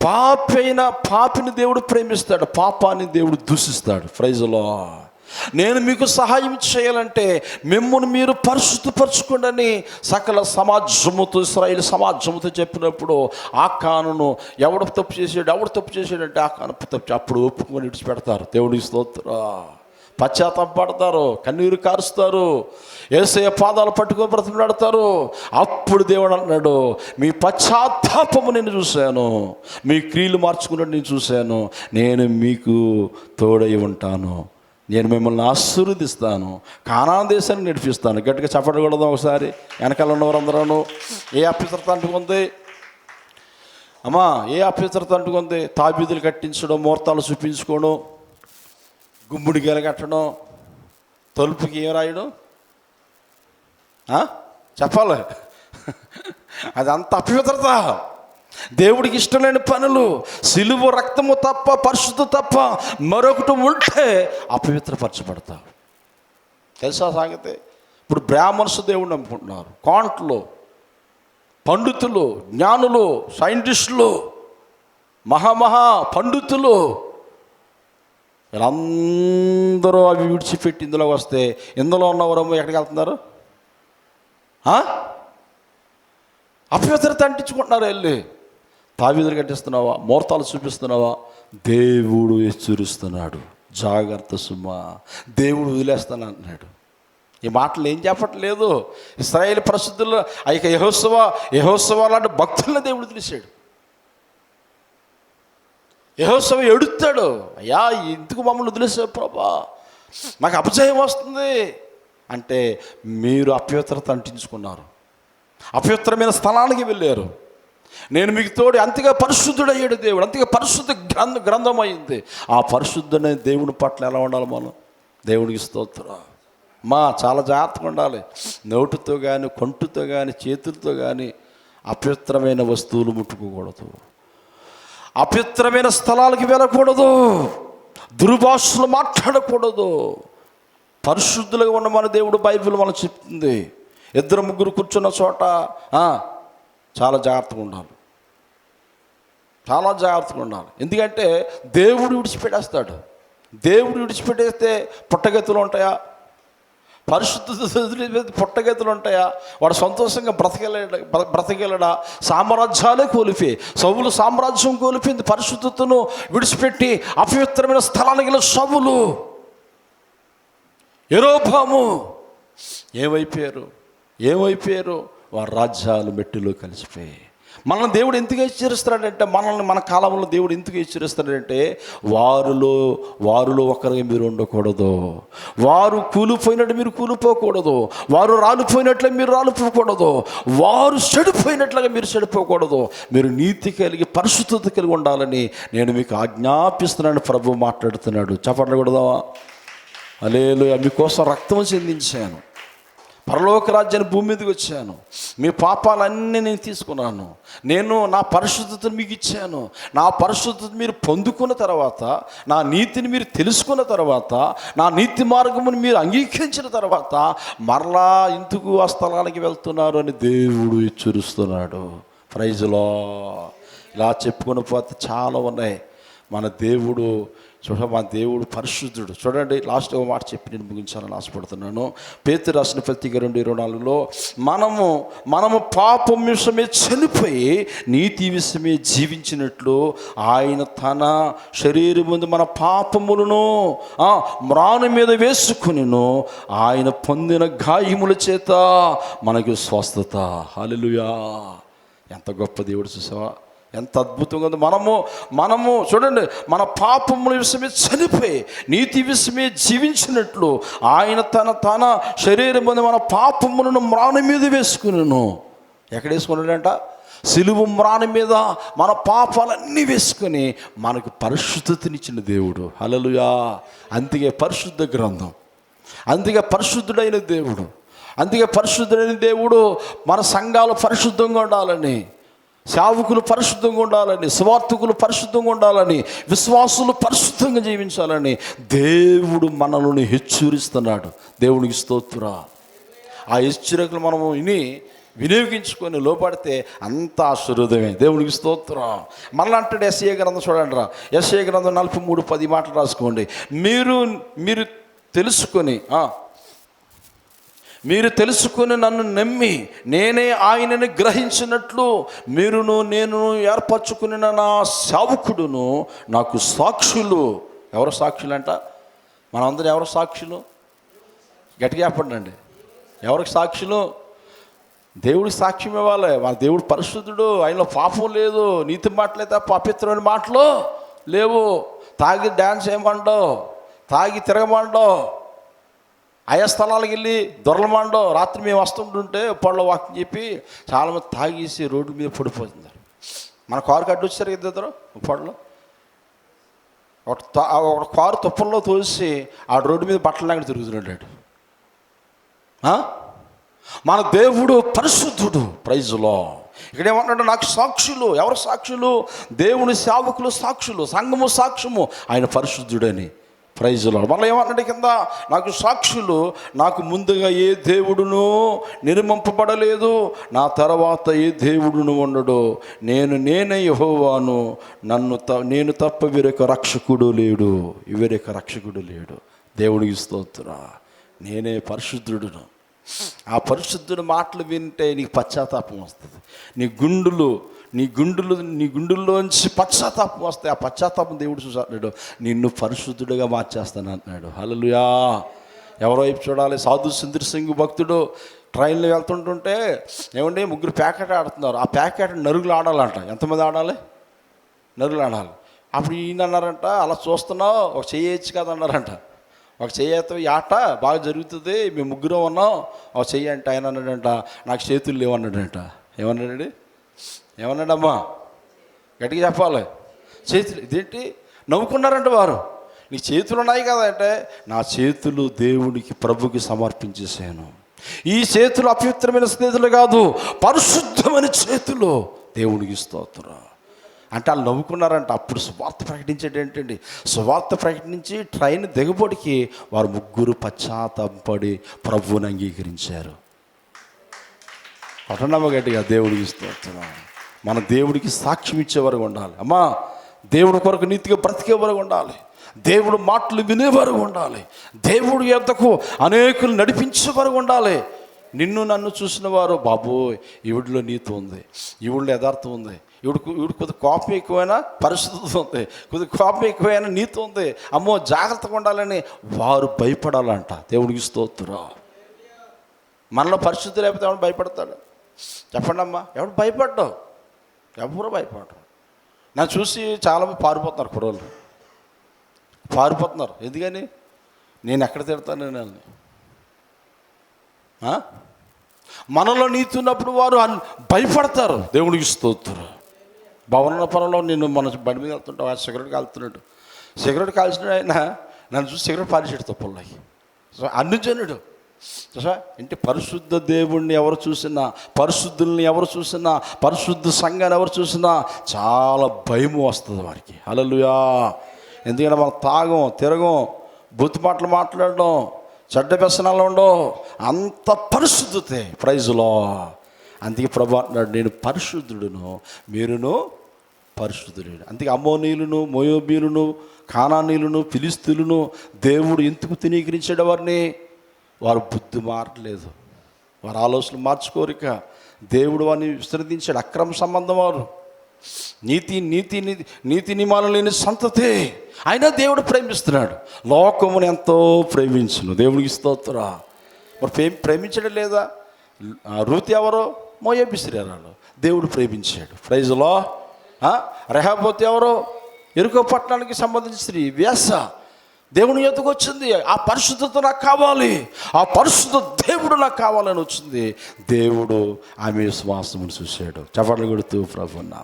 Speaker 1: పాపిని దేవుడు ప్రేమిస్తాడు, పాపాన్ని దేవుడు దూషిస్తాడు. Praise lord. నేను మీకు సహాయం చేయాలంటే మిమ్మల్ని మీరు పరిశుద్ధపరచుకోండి అని సకల సమాజముతో, ఇశ్రాయేలు సమాజముతో చెప్పినప్పుడు ఆకానును ఎవడు తప్పు చేసాడంటే ఆకాను తప్పు, అప్పుడు ఒప్పుకొని విడిచిపెడతారు. దేవుడికి స్తోత్రం. పశ్చాత్తాపడతారు, కన్నీరు కారుస్తారు, యేసయ్య పాదాలు పట్టుకొని బ్రతిమలాడతారు. అప్పుడు దేవుడు అన్నాడు, మీ పశ్చాత్తాపము నేను చూశాను, మీ క్రియలు మార్చుకున్నట్టు నేను చూశాను, నేను మీకు తోడై ఉంటాను, నేను మిమ్మల్ని ఆశీర్వదిస్తాను, కానాను దేశాన్ని నడిపిస్తాను. గట్టిగా చెప్పకూడదు ఒకసారి. వెనకాల ఉన్నవారందరూ ఏ అప్పితరత అంటుకుంది అమ్మా? ఏ అప్పితరత అంటుకుంది? తాబీదులు కట్టించడం, ముహూర్తాలు చూపించుకోవడం, గుమ్ముడి గెల కట్టడం, తలుపుకి ఏం రాయడం, చెప్పాలి. అది అంత అపవిత్రత, దేవుడికి ఇష్టం లేని పనులు. సిలువ రక్తము తప్ప, పరిశుద్ధ తప్ప మరొకటి ఉంటే అపవిత్రపరచబడతావు. తెలుసా సంగతి? ఇప్పుడు బ్రాహ్మణ్స్ దేవుడిని నమ్ముకుంటున్నారు, కాంట్లు, పండితులు, జ్ఞానులు, సైంటిస్టులు, మహామహా పండితులు, వీళ్ళందరూ అవి విడిచిపెట్టి ఇందులోకి వస్తే ఇందులో ఉన్నవారమ్మో ఎక్కడికి వెళ్తున్నారు? అపవిత్రత అంటించుకుంటున్నారు. వెళ్ళి తావీదులు కట్టిస్తున్నావా, ముహూర్తాలు చూపిస్తున్నావా? దేవుడు హెచ్చరిస్తున్నాడు, జాగ్రత్త సుమా, దేవుడు వదిలేస్తాను అంటున్నాడు. ఈ మాటలు ఏం చెప్పట్లేదు. ఇశ్రాయేలు పరిశుద్ధులు ఇక యెహోషువ లాంటి భక్తులను దేవుడు తెలిసాడు. యెహోషువ ఎడుతాడు, అయ్యా ఎందుకు మమ్మల్ని వదిలేసావు ప్రభా, నాకు అపజయం వస్తుంది అంటే మీరు అపవిత్రత అంటించుకున్నారు, అపవిత్రమైన స్థలానికి వెళ్ళారు. నేను మీకు తోడి అంతగా పరిశుద్ధుడయ్యాడు దేవుడు, అంతగా పరిశుద్ధ గ్రంథం అయింది. ఆ పరిశుద్ధమైన దేవుని పట్ల ఎలా ఉండాలి మనం? దేవుడికి స్తోత్రం. చాలా జాగ్రత్తగా ఉండాలి. నోటితో కానీ, కొంటుతో కానీ, చేతులతో కానీ అపవిత్రమైన వస్తువులు ముట్టుకోకూడదు, అపవిత్రమైన స్థలాలకి వెళ్ళకూడదు, దుర్భాషలు మాట్లాడకూడదు. పరిశుద్ధులుగా ఉన్న మన దేవుడు బైబిల్ మనకు చెప్తుంది. 2-3 కూర్చున్న చోట చాలా జాగ్రత్తగా ఉండాలి, చాలా జాగ్రత్తగా ఉండాలి. ఎందుకంటే దేవుడు విడిచిపెట్టేస్తాడు. దేవుడు విడిచిపెట్టేస్తే పుట్టగతులు ఉంటాయా? పరిశుద్ధ పుట్టగతులు ఉంటాయా? వాడు సంతోషంగా బ్రతకెళ్ళడా? సామ్రాజ్యాలే కోల్పోయి, సౌలు సామ్రాజ్యం కోల్పోయింది పరిశుద్ధతను విడిచిపెట్టి అపవిత్రమైన స్థలానికి వెళ్ళిన సౌలు, యెరోబాము ఏమైపోయారు? వారి రాజ్యాలు మెట్టిలో కలిసిపోయి. మనల్ని దేవుడు ఎందుకు హెచ్చరిస్తాడంటే, మన కాలంలో దేవుడు ఎందుకు హెచ్చరిస్తాడంటే, వారిలో ఒకరిగా మీరు ఉండకూడదు, వారు కూలిపోయినట్టు మీరు కూలిపోకూడదు, వారు రాలిపోయినట్లే మీరు రాలిపోకూడదు, వారు చెడిపోయినట్లుగా మీరు చెడిపోకూడదు, మీరు నీతి కలిగి పరిశుద్ధత కలిగి ఉండాలని నేను మీకు ఆజ్ఞాపిస్తున్నాను. ప్రభు మాట్లాడుతున్నాడు. చెప్పట్లు కూడదా? హల్లెలూయా. మీకోసం రక్తం చెందించాను, పరలోక రాజ్యాన్ని భూమి మీదకి వచ్చాను, మీ పాపాలన్నీ నేను తీసుకున్నాను, నేను నా పరిశుద్ధతను మీకు ఇచ్చాను. నా పరిశుద్ధత మీరు పొందుకున్న తర్వాత, నా నీతిని మీరు తెలుసుకున్న తర్వాత, నా నీతి మార్గమును మీరు అంగీకరించిన తర్వాత మరలా ఇందుకు ఆ స్థలానికి వెళ్తున్నారు అని దేవుడు హెచ్చరిస్తున్నాడు. Praise lord. ఇలా చెప్పుకొని పోతే చాలా ఉన్నాయి. మన దేవుడు పరిశుద్ధుడు. చూడండి, లాస్ట్ ఒక మాట చెప్పి నేను ముగించాలని ఆశపడుతున్నాను. పేతురు రాసిన పత్రిక 2:24లో మనము పాపం విషయమే చనిపోయి నీతి విషయమే జీవించినట్లు ఆయన తన శరీరం ముందు మన పాపములను మ్రాను మీద వేసుకునిను, ఆయన పొందిన గాయముల చేత మనకు స్వస్థత. హల్లెలూయా. ఎంత గొప్ప దేవుడు చూసావా, ఎంత అద్భుతంగా ఉంది. మనము చూడండి, మన పాపముల విషయమే చనిపోయి నీతి విషయమే జీవించినట్లు ఆయన తన శరీరం మీద మన పాపములను మ్రాను మీద వేసుకున్నాను. ఎక్కడ వేసుకున్నాడంట? సిలువ మ్రాను మీద మన పాపాలన్నీ వేసుకుని మనకు పరిశుద్ధతనిచ్చిన దేవుడు. హల్లెలూయా. అందుకే పరిశుద్ధ గ్రంథం, అందుకే పరిశుద్ధుడైన దేవుడు, అందుకే పరిశుద్ధుడైన దేవుడు మన సంఘాలు పరిశుద్ధంగా ఉండాలని, సేవకులు పరిశుద్ధంగా ఉండాలని, స్వార్థకులు పరిశుద్ధంగా ఉండాలని, విశ్వాసులు పరిశుద్ధంగా జీవించాలని దేవుడు మనల్ని హెచ్చరిస్తున్నాడు. దేవునికి స్తోత్రం. ఆ హెచ్చరికలు మనము వినియోగించుకొని లోపడితే అంత ఆశీర్వాదమే. దేవునికి స్తోత్రం. మళ్ళీ అంటాడు యెషయా గ్రంథం, చూడండి రా, యెషయా గ్రంథం 43:10 మాటలు రాసుకోండి. మీరు తెలుసుకొని నన్ను నమ్మి నేనే ఆయనని గ్రహించినట్లు మీరును నేను ఏర్పరచుకుని నా సేవకుడును నాకు సాక్షులు. ఎవరు సాక్షులు అంట? మనందరం ఎవరు సాక్షులు? గట్టిగా చెప్పండి అండి. ఎవరికి సాక్షులు? దేవుడికి సాక్ష్యం ఇవ్వాలి. మన దేవుడు పరిశుద్ధుడు, ఆయనలో పాపం లేదు, నీతి మాటలే తప్ప పవిత్రమైన మాటలు లేవు. తాగి డ్యాన్స్ చేయమండవు, తాగి తిరగమండవు, ఆయా స్థలాలకు వెళ్ళి దొరలమండవు. రాత్రి మేము వస్తుంటుంటే పొడలో వాకింగ్ చెప్పి చాలామంది తాగేసి రోడ్డు మీద పడిపోతున్నారు. మన కారు కట్టు వచ్చారు కదా ఇద్దరు పొడలో, ఒక కారు తుప్పల్లో తోసి ఆ రోడ్డు మీద బట్టలు లాగా తిరుగుతున్నాడు. మన దేవుడు పరిశుద్ధుడు. ప్రైజులో ఇక్కడ ఏమంటాడు? నాకు సాక్షులు. ఎవరు సాక్షులు? దేవుని సేవకులు సాక్షులు, సంఘము సాక్ష్యము ఆయన పరిశుద్ధుడని. ప్రైజులో మళ్ళీ ఏమంటాడు కింద? నాకు సాక్షులు, నాకు ముందుగా ఏ దేవుడును నిర్మింపబడలేదు, నా తర్వాత ఏ దేవుడును ఉండడు. నేనే యెహోవాను, నేను తప్ప వేరొక రక్షకుడు లేడు. వేరొక రక్షకుడు లేడు. దేవుడికి స్తోత్రం. నేనే పరిశుద్ధుడును. ఆ పరిశుద్ధుడి మాటలు వింటే నీకు పశ్చాత్తాపం వస్తుంది. నీ గుండుల్లోంచి పశ్చాత్తాపం వస్తాయి. ఆ పశ్చాత్తాపం దేవుడు చూసాడు, నిన్ను పరిశుద్ధుడిగా మార్చేస్తాను అంటున్నాడు. హల్లెలూయా. ఎవరో వైపు చూడాలి? సాధు సుందర్ సింగ్ భక్తుడు ట్రైన్లో వెళ్తుంటుంటే ఏమండి ముగ్గురు ప్యాకెట్ ఆడుతున్నారు. ఆ ప్యాకెట్ నరుగులు ఆడాలంట. ఎంతమంది ఆడాలి? నరుగులు ఆడాలి. అప్పుడు ఈయన అన్నారంట, అలా చూస్తున్నావు, ఒక చెయ్యొచ్చు కదా అన్నారంట. ఒక చెయ్యతో ఈ ఆట బాగా జరుగుతుంది, మేము ముగ్గురం ఉన్నాం, ఒక చెయ్యి అంటే ఆయన అన్నాడంట, నాకు చేతులు లేవన్నాడంట. ఏమన్నాడమ్మా? గట్టిగా చెప్పాలి. చేతులు ఇదేంటి? నవ్వుకున్నారంట వారు. నీ చేతులు ఉన్నాయి కదా అంటే, నా చేతులు దేవుడికి ప్రభుకి సమర్పించేసాను. ఈ చేతులు అపవిత్రమైన చేతులు కాదు, పరిశుద్ధమైన చేతులు. దేవుడికి స్తోత్రం అంటే వాళ్ళు నవ్వుకున్నారంట. అప్పుడు సువార్త ప్రకటించేది ఏంటండి? సువార్త ప్రకటించి ట్రైన్ దిగబడికి వారు ముగ్గురు పశ్చాత్తాపడి ప్రభువుని అంగీకరించారు. పట్టణమ్మ గట్టిగా దేవుడికి స్తోత్రం. మన దేవుడికి సాక్ష్యం ఇచ్చేవారు ఉండాలి. అమ్మా, దేవుడి కొరకు నీతిగా బ్రతికేవారు ఉండాలి. దేవుడు మాటలు వినేవారు ఉండాలి. దేవుడి యొద్దకు అనేకులు నడిపించేవారు ఉండాలి. నిన్ను నన్ను చూసిన వారు, బాబోయ్ ఈవిడిలో నీతి ఉంది, ఈవిడిలో యథార్థం ఉంది, ఈవిడ కొద్ది కోపం ఎక్కువైనా పరిశుద్ధత ఉంది, కొద్ది కోపం ఎక్కువైనా నీతి ఉంది, అమ్మో జాగ్రత్తగా ఉండాలని వారు భయపడాలంట. దేవుడికి స్తోత్రం. మనలో పరిశుద్ధి లేకపోతే ఎవడు భయపడతాడు? చెప్పండి అమ్మా. ఎవడు భయపడ్డావు? ఎవరు భయపడరు. నన్ను చూసి చాలామంది పారిపోతున్నారు. కుర్రోళ్ళు పారిపోతున్నారు. ఎందుకని? నేను ఎక్కడ తిడతాను నేను. మనలో నీతి ఉన్నప్పుడు వారు భయపడతారు. దేవుడికి స్తోత్రం. భవన పొలంలో నేను మన బండి మీద వెళ్తుంటా, సిగరెట్ కాలుతున్నాడు. సిగరెట్ కాల్చిన ఆయన నన్ను చూసి సిగరెట్ పారేసాడు తప్పుల్లోకి. సో అన్నిజనుడు చూసా ఏంటి? పరిశుద్ధ దేవుణ్ణి ఎవరు చూసినా, పరిశుద్ధుల్ని ఎవరు చూసినా, పరిశుద్ధ సంఘాన్ని ఎవరు చూసినా చాలా భయం వస్తుంది వారికి. హల్లెలూయా. ఎందుకంటే మనం తాగం, తిరగం, బూతు మాటలు మాట్లాడడం, చెడ్డ వ్యసనాలు ఉండవు, అంత పరిశుద్ధతే. ప్రైజులో అందుకే ప్రభు అంటున్నాడు, నేను పరిశుద్ధుడును, మీరును పరిశుద్ధుడు. అందుకే అమ్మోనీయులను, మోయాబీయులను, కానానీయులను, ఫిలిష్తీయులను దేవుడు ఎందుకు తృణీకరించాడు? వారిని వారు బుద్ధి మారలేదు, వారి ఆలోచనలు మార్చుకోరిక దేవుడు వారిని విశ్రదించాడు. అక్రమ సంబంధం వారు, నీతి నియమాలు లేని సంతతి. అయినా దేవుడు ప్రేమిస్తున్నాడు. లోకమును ఎంతో ప్రేమించును. దేవుడికి స్తోత్రం. మరి ప్రేమించడం లేదా? రూతు ఎవరో? మోయాబీ స్త్రీరాలు. దేవుడు ప్రేమించాడు. ప్రైజులో. రెహోబోతు ఎవరో? యెరికో పట్టణానికి సంబంధించిన స్త్రీ వేస. దేవుని యొద్దకు వచ్చింది. ఆ పరిశుద్ధత నాకు కావాలి, ఆ పరిశుద్ధ దేవుడు నాకు కావాలని వచ్చింది. దేవుడు ఆమె విశ్వాసమును చూశాడు. చప్పట్లు కొడుతూ ప్రభున్నా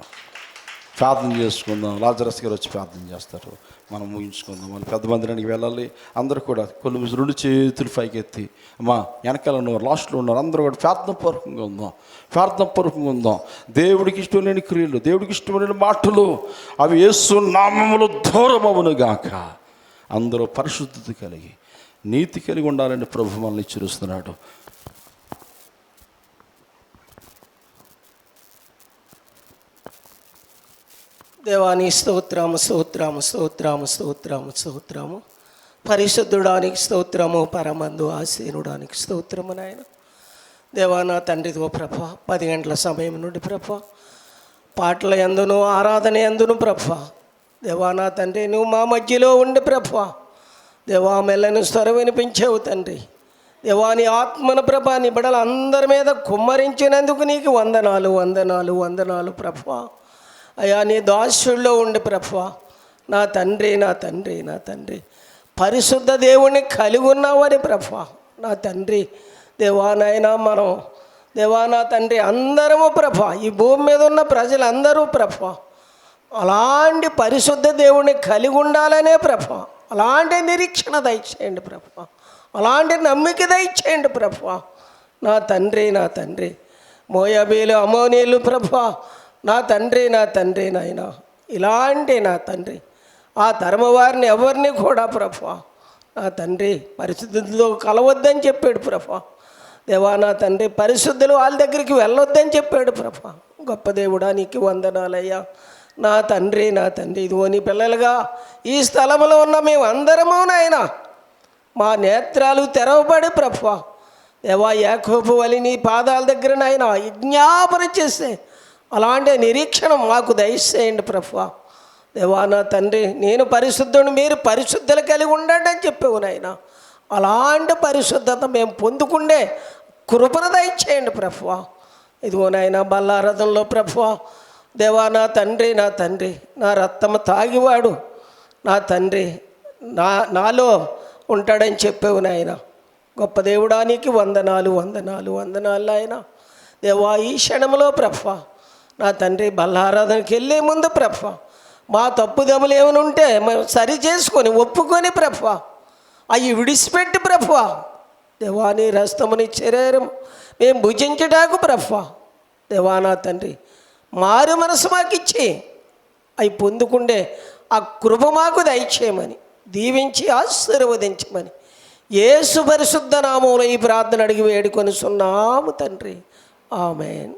Speaker 1: ప్రార్థన చేసుకుందాం. లాజరస్ గారు వచ్చి ప్రార్థన చేస్తారు. మనం ముగించుకుందాం. మనం పెద్ద మందిరానికి వెళ్ళాలి. అందరూ కూడా కొన్ని 2 చేతులు పైకెత్తి, అమ్మా వెనకాల ఉన్నారు, లాస్ట్లో ఉన్నారు, అందరూ కూడా ప్రార్థనాపూర్వకంగా ఉందాం. దేవుడికి ఇష్టం లేని క్రియలు, దేవుడికి ఇష్టమైన మాటలు అవి యేసు నామములో దూరమవును గాక. అందరూ పరిశుద్ధత కలిగి, నీతి కలిగి ఉండాలని ప్రభు మనల్ని హెచ్చరిస్తున్నాడు.
Speaker 2: దేవాని స్తోత్రము. పరిశుద్ధుడానికి స్తోత్రము, పరమందు ఆసీనుడానికి స్తోత్రము నాయన. దేవా నా తండ్రితో ప్రభా 10 గంటల సమయం నుండి ప్రభా పాటల యందును ఆరాధన యందును ప్రభా దేవా నా తండ్రి నువ్వు మా మధ్యలో ఉండి ప్రభా దేవా మెల్లని స్వరం వినిపించావు తండ్రి. దేవాని ఆత్మన ప్రభా నీ బిడ్డలు అందరి మీద కుమ్మరించినందుకు నీకు వందనాలు వందనాలు వందనాలు ప్రభా. అయ్యా నీ దాసుల్లో ఉండి ప్రభా నా తండ్రి నా తండ్రి నా తండ్రి పరిశుద్ధ దేవుణ్ణి కలిగి ఉన్నావని ప్రభా నా తండ్రి. దేవానైనా మనం దేవా నా తండ్రి అందరము ప్రభా ఈ భూమి మీద ఉన్న ప్రజలందరూ ప్రభా అలాంటి పరిశుద్ధ దేవుణ్ణి కలిగి ఉండాలనే ప్రభా అలాంటి నిరీక్షణ దయచేయండి ప్రభా, అలాంటి నమ్మిక దయచేయండి ప్రభా నా తండ్రి నా తండ్రి. మోయాబీలు అమోనీలు ప్రభా నా తండ్రి నా తండ్రి నాయన ఇలాంటి నా తండ్రి ఆ తరమ వారిని ఎవరిని కూడా ప్రభా నా తండ్రి పరిశుద్ధులతో కలవద్దని చెప్పాడు ప్రభా. దేవా నా తండ్రి పరిశుద్ధులు వాళ్ళ దగ్గరికి వెళ్ళొద్దని చెప్పాడు ప్రభా. గొప్ప దేవుడా నీకు వందనాలయ్యా నా తండ్రి నా తండ్రి. ఇదిగో నీ పిల్లలుగా ఈ స్థలంలో ఉన్న మేము అందరము నాయనా మా నేత్రాలు తెరవబడి ప్రభా దేవా యాకోబు వలి నీ పాదాల దగ్గర నాయన విజ్ఞాపన చేస్తే అలాంటి నిరీక్షణ మాకు దయచేయండి ప్రభా. దేవా నా తండ్రి నేను పరిశుద్ధుని మీరు పరిశుద్ధులు కలిగి ఉండండి అని చెప్పావు నాయన. అలాంటి పరిశుద్ధత మేము పొందుకుండే కృపణ దయచేయండి ప్రభా. ఇదిగో నాయన బల్లారథంలో ప్రభా దేవా నా తండ్రి నా తండ్రి నా రక్తము తాగివాడు నా తండ్రి నాలో ఉంటాడని చెప్పావు నాయన. గొప్ప దేవుడానికి వందనాలు వందనాలు వందనాలు ఆయన. దేవా ఈ క్షణంలో ప్రభా నా తండ్రి బల్లారాధనకి వెళ్ళే ముందు ప్రభా మా తప్పుదములు ఏమైనా ఉంటే మేము సరి చేసుకొని ఒప్పుకొని ప్రభా అవి విడిచిపెట్టి ప్రభా దేవాని రస్తముని శరీరం మేము భుజించడానికి ప్రభా దేవా నా తండ్రి మారు మనసు మాకు ఇచ్చి అవి పొందుకుండే ఆ కృప మాకు దయచేయమని దీవించి ఆశీర్వదించమని యేసు పరిశుద్ధ నామములో ఈ ప్రార్థన అడిగి వేడుకొనిచున్నాము తండ్రి. ఆమేన్.